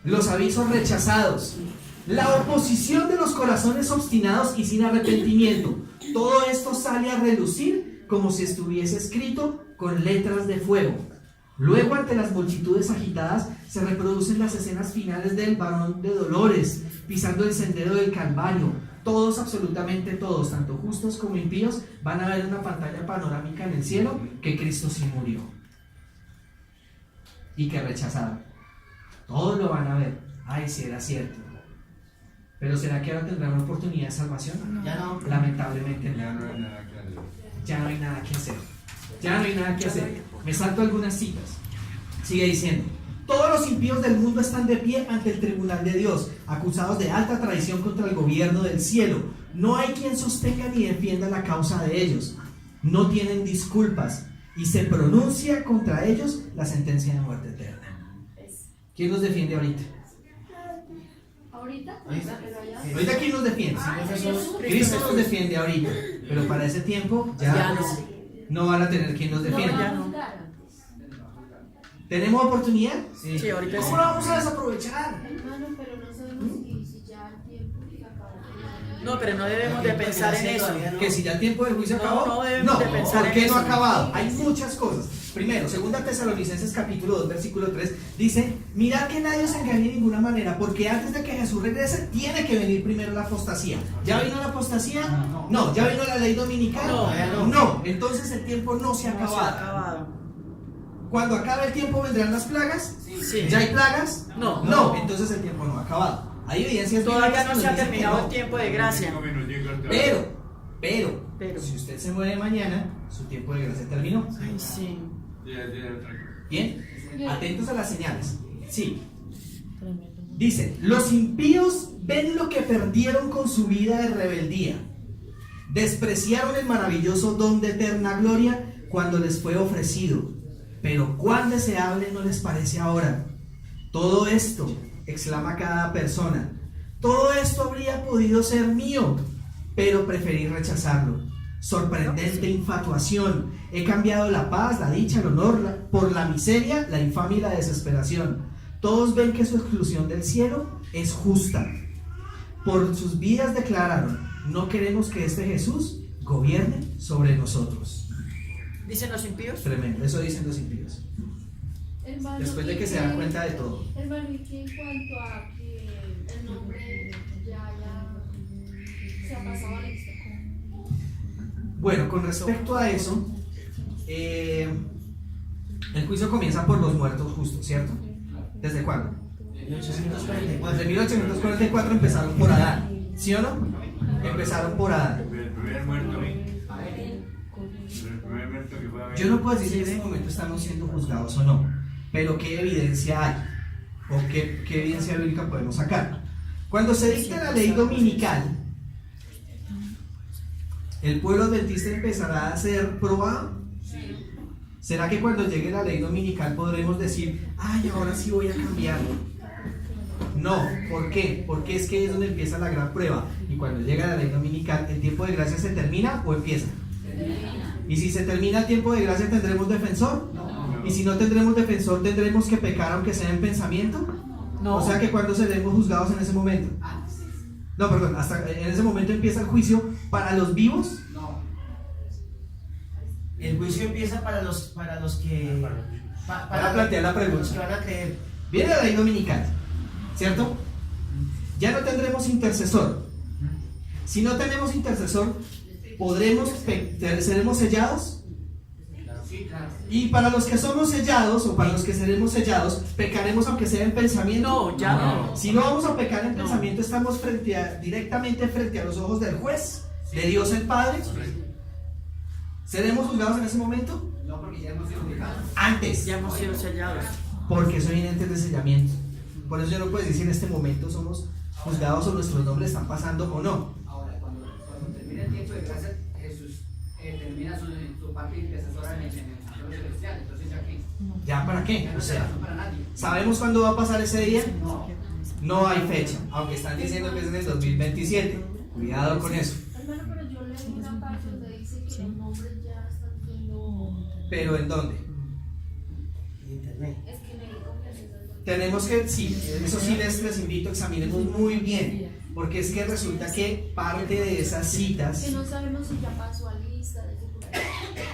Los avisos rechazados, la oposición de los corazones obstinados y sin arrepentimiento, todo esto sale a relucir como si estuviese escrito con letras de fuego. Luego, ante las multitudes agitadas, se reproducen las escenas finales del varón de dolores, pisando el sendero del Calvario. Todos, absolutamente todos, tanto justos como impíos, van a ver una pantalla panorámica en el cielo que Cristo sí murió y que rechazaron. Todos lo van a ver. Ay, si era cierto. Pero ¿será que ahora tendrán una oportunidad de salvación? Ya no. Lamentablemente Ya no. no hay nada que hacer. Ya no hay nada que hacer. Ya no hay nada que hacer. Me salto algunas citas. Sigue diciendo: todos los impíos del mundo están de pie ante el tribunal de Dios, acusados de alta traición contra el gobierno del cielo. No hay quien sostenga ni defienda la causa de ellos. No tienen disculpas y se pronuncia contra ellos la sentencia de muerte eterna. ¿Quién los defiende ahorita? Ahorita, Ahorita. pero allá. ¿Ahorita quién nos defiende? Jesús. Cristo nos defiende ahorita, pero para ese tiempo ya no van a tener quien nos No defienda. van a juzgar antes. ¿Tenemos oportunidad? Sí, ahorita sí. ¿Cómo la vamos a desaprovechar? Hermano, pero no sabemos si ya el tiempo se acabó. No, pero no debemos de pensar en eso. Que si ya el tiempo del juicio No, acabó. no debemos de pensar ¿por qué en no ha eso. acabado? Hay muchas cosas. Primero, 2 Tesalonicenses capítulo 2 versículo 3 dice: mirad que nadie os engañe de ninguna manera, porque antes de que Jesús regrese tiene que venir primero la apostasía. ¿Ya vino la apostasía? No. ¿Ya vino la ley dominical? No. Entonces el tiempo no se ha No se ha acabado. acabado. Cuando acabe el tiempo, ¿vendrán las plagas? Sí. ¿Ya hay plagas? No. Entonces el tiempo no ha acabado. Hay evidencias Todavía bíblicas no que se ha nos dicen que terminado no. el tiempo de gracia. 5 minuticos todavía. Pero, si usted se muere mañana, su tiempo de gracia terminó. Ay, sí. Ya tiene otra cosa. Bien, atentos a las señales. Sí. Dice: los impíos ven lo que perdieron con su vida de rebeldía. Despreciaron el maravilloso don de eterna gloria cuando les fue ofrecido. Pero cuán deseable no les parece ahora. Todo esto, exclama cada persona, todo esto habría podido ser mío, pero preferí rechazarlo. Sorprendente infatuación. He cambiado la paz, la dicha, el honor por la miseria, la infamia y la desesperación. Todos ven que su exclusión del cielo es justa. Por sus vidas declararon: no queremos que este Jesús gobierne sobre nosotros. ¿Dicen los impíos? Tremendo, eso dicen los impíos. Hermano, Después de que se dan cuenta de todo. Hermano, y que en cuanto a que el nombre ya se ha pasado a la historia. Bueno, con respecto a eso, el juicio comienza por los muertos justos, ¿cierto? ¿Desde cuándo? 1844. Desde 1844 empezaron por Adán, ¿sí o no? Empezaron por Adán. El primer muerto. El primer muerto que fue a ver. Yo no puedo decir si en este momento estamos siendo juzgados o no, pero ¿qué evidencia hay? ¿O qué evidencia bíblica podemos sacar? Cuando se dicta la ley dominical, ¿el pueblo adventista empezará a ser probado? ¿Será que cuando llegue la ley dominical podremos decir: ay, ahora sí voy a cambiarlo? No, ¿por qué? Porque es que ahí es donde empieza la gran prueba. Y cuando llega la ley dominical, ¿el tiempo de gracia se termina o empieza? Y si se termina el tiempo de gracia, ¿tendremos defensor? Y si no tendremos defensor, ¿tendremos que pecar aunque sea en pensamiento? No. O sea que cuando seremos juzgados en ese momento. No, perdón, hasta en ese momento empieza el juicio para los vivos. El juicio empieza para los que Para plantear la pregunta. los que van a creer. Viene la ley dominical, ¿cierto? Ya no tendremos intercesor. Si no tenemos intercesor, seremos sellados. Y para los que somos sellados, o para los que seremos sellados, pecaremos aunque sea en pensamiento. No, ya no. Si no vamos a pecar en pensamiento, estamos directamente frente a los ojos del juez, de Dios el Padre. ¿Seremos juzgados en ese momento? No, porque ya hemos sido juzgados. Antes. Ya hemos sido sellados. Porque eso viene antes de sellamiento. Por eso yo no puedo decir si en este momento somos juzgados o nuestros nombres están pasando o no. Ahora, cuando termine el tiempo de gracia, Jesús termina su parte intercesora en el santuario celestial. Entonces, ¿ya qué? ¿Ya para qué? Ya no O se sea, razón para nadie. ¿sabemos cuándo va a pasar ese día? No. No hay fecha, aunque están diciendo que es en el 2027. Cuidado con eso. Hermano, pero yo leí una parte donde dice que los nombres ya están siendo. ¿Pero en dónde? Internet. Es que leí como que Tenemos que, sí, eso sí les invito, examinemos muy bien, porque es que resulta que parte de esas citas, que no sabemos si ya pasó a lista de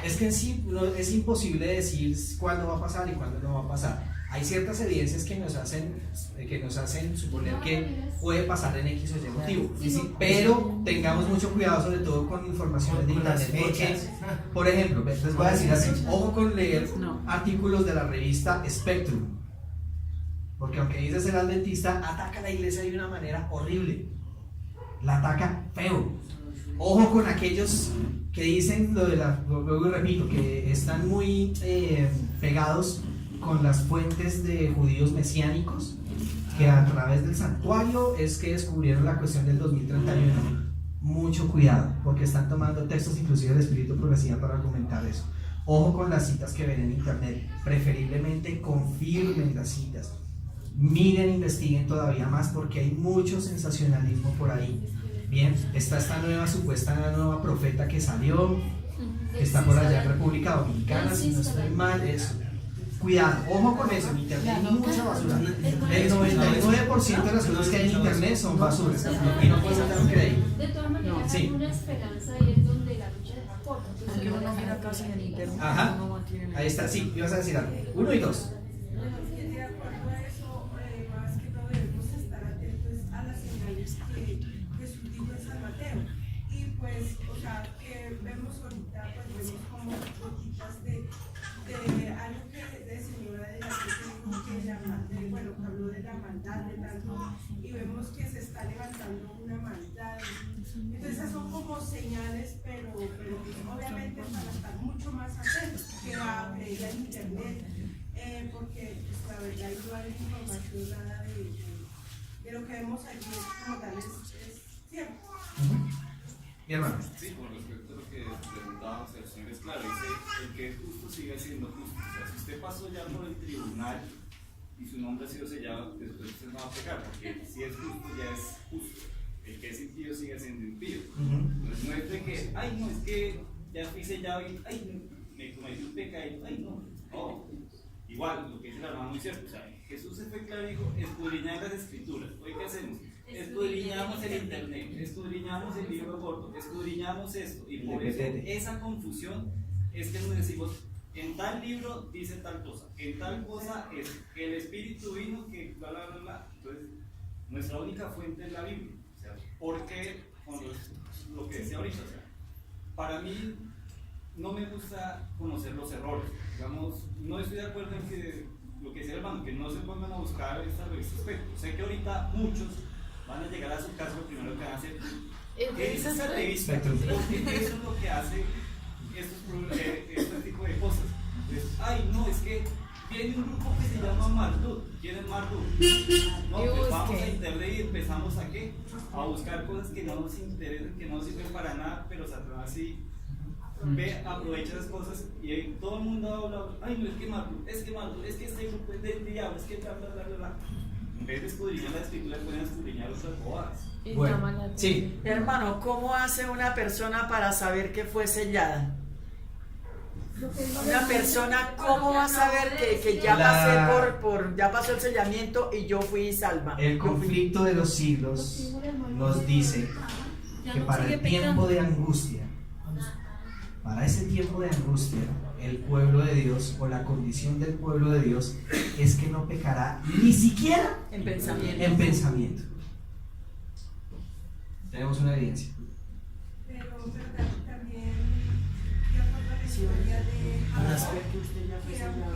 Es que en sí es imposible decir cuándo va a pasar y cuándo no va a pasar. Hay ciertas evidencias que nos hacen suponer que puede pasar en X o Y motivo, pero tengamos mucho cuidado sobre todo con informaciones de internet, porque, por ejemplo, les voy a decir así, ojo con leer artículos de la revista Spectrum, porque aunque dice ser adventista, ataca a la iglesia de una manera horrible, la ataca feo. Ojo con aquellos que dicen luego repito, que están muy pegados con las fuentes de judíos mesiánicos, que a través del santuario es que descubrieron la cuestión del 2031. Mucho cuidado, porque están tomando textos inclusive del Espíritu Profecía para argumentar eso. Ojo con las citas que ven en internet, preferiblemente confirmen las citas, miren, investiguen todavía más, porque hay mucho sensacionalismo por ahí. Bien, está esta nueva profeta que salió, que está por allá en República Dominicana, si no estoy mal, eso. Cuidado, ojo con eso, en internet hay mucha basura. El 99% de las cosas que hay en internet son basura y no puedes estar creído. De todas maneras, Sí. hay una esperanza y es donde la lucha es corta. Aunque uno mira casi en el internet, Ajá, uno mantiene ahí está, sí, ibas a decir algo. 1 y 2. De acuerdo a eso, más que todo debemos estar atentos a las señales que Jesús dijo en San Mateo. Y pues, o sea, que vemos ahorita, pues vemos como gotitas de algo que de señora de la que bueno, que habló de la maldad, de tanto, y vemos que se está levantando una maldad. Entonces esas son como señales, pero obviamente para estar mucho más atentos que a creer en internet, porque pues, la verdad no hay información nada de lo que vemos allí como tal es cierto. Mi hermano. Sí, con respecto a lo que preguntábamos, el Señor es claro, dice, el que es justo sigue siendo justo. O sea, si usted pasó ya por el tribunal y su nombre ha sido sellado, después usted no va a pecar, porque si es justo, ya es justo. El que es impío sigue siendo impío. Entonces no es de que, ay, no, es que ya fui sellado y, ay, me cometí un pecado, ay, no. No, igual, lo que dice la hermana muy cierto. O sea, Jesús se fue claro y dijo, escudriñad las escrituras. Hoy, ¿qué hacemos? Escudriñamos el internet, escudriñamos el libro corto, escudriñamos esto, y por eso esa confusión es que nos decimos, en tal libro dice tal cosa, en tal cosa es que el Espíritu vino, que bla bla bla bla. Entonces, nuestra única fuente es la Biblia. O sea, ¿por qué? Con lo que decía ahorita, o sea, para mí no me gusta conocer los errores. Digamos, no estoy de acuerdo en que lo que decía el hermano, que no se pongan a buscar esta revista Espectro. Sé que ahorita muchos van a llegar a su casa, lo primero que van a hacer ¿qué dice esa revista? Porque eso es lo que hace este tipo de cosas. Entonces, ay, no, es que viene un grupo que se llama Marduk. ¿Quién es Marduk? No, pues vamos a internet y empezamos a ¿qué? A buscar cosas que no nos interesan, que no sirven para nada, pero Satanás sí aprovecha esas cosas y todo el mundo habla, ay, no, es que Marduk, es que este grupo es del diablo, es que bla bla bla bla bla. En vez de escudriñar la escritura, pueden escudriñar otras bobadas. Bueno, sí. Hermano, ¿cómo hace una persona para saber que fue sellada? Una persona, ¿cómo va a saber que ya pasé ya pasó el sellamiento y yo fui salva? El conflicto de los siglos nos dice que para el tiempo de angustia, para ese tiempo de angustia, el pueblo de Dios o la condición del pueblo de Dios es que no pecará ni siquiera en pensamiento. En pensamiento. Tenemos una evidencia. Pero también, de acuerdo a la historia de Jacob,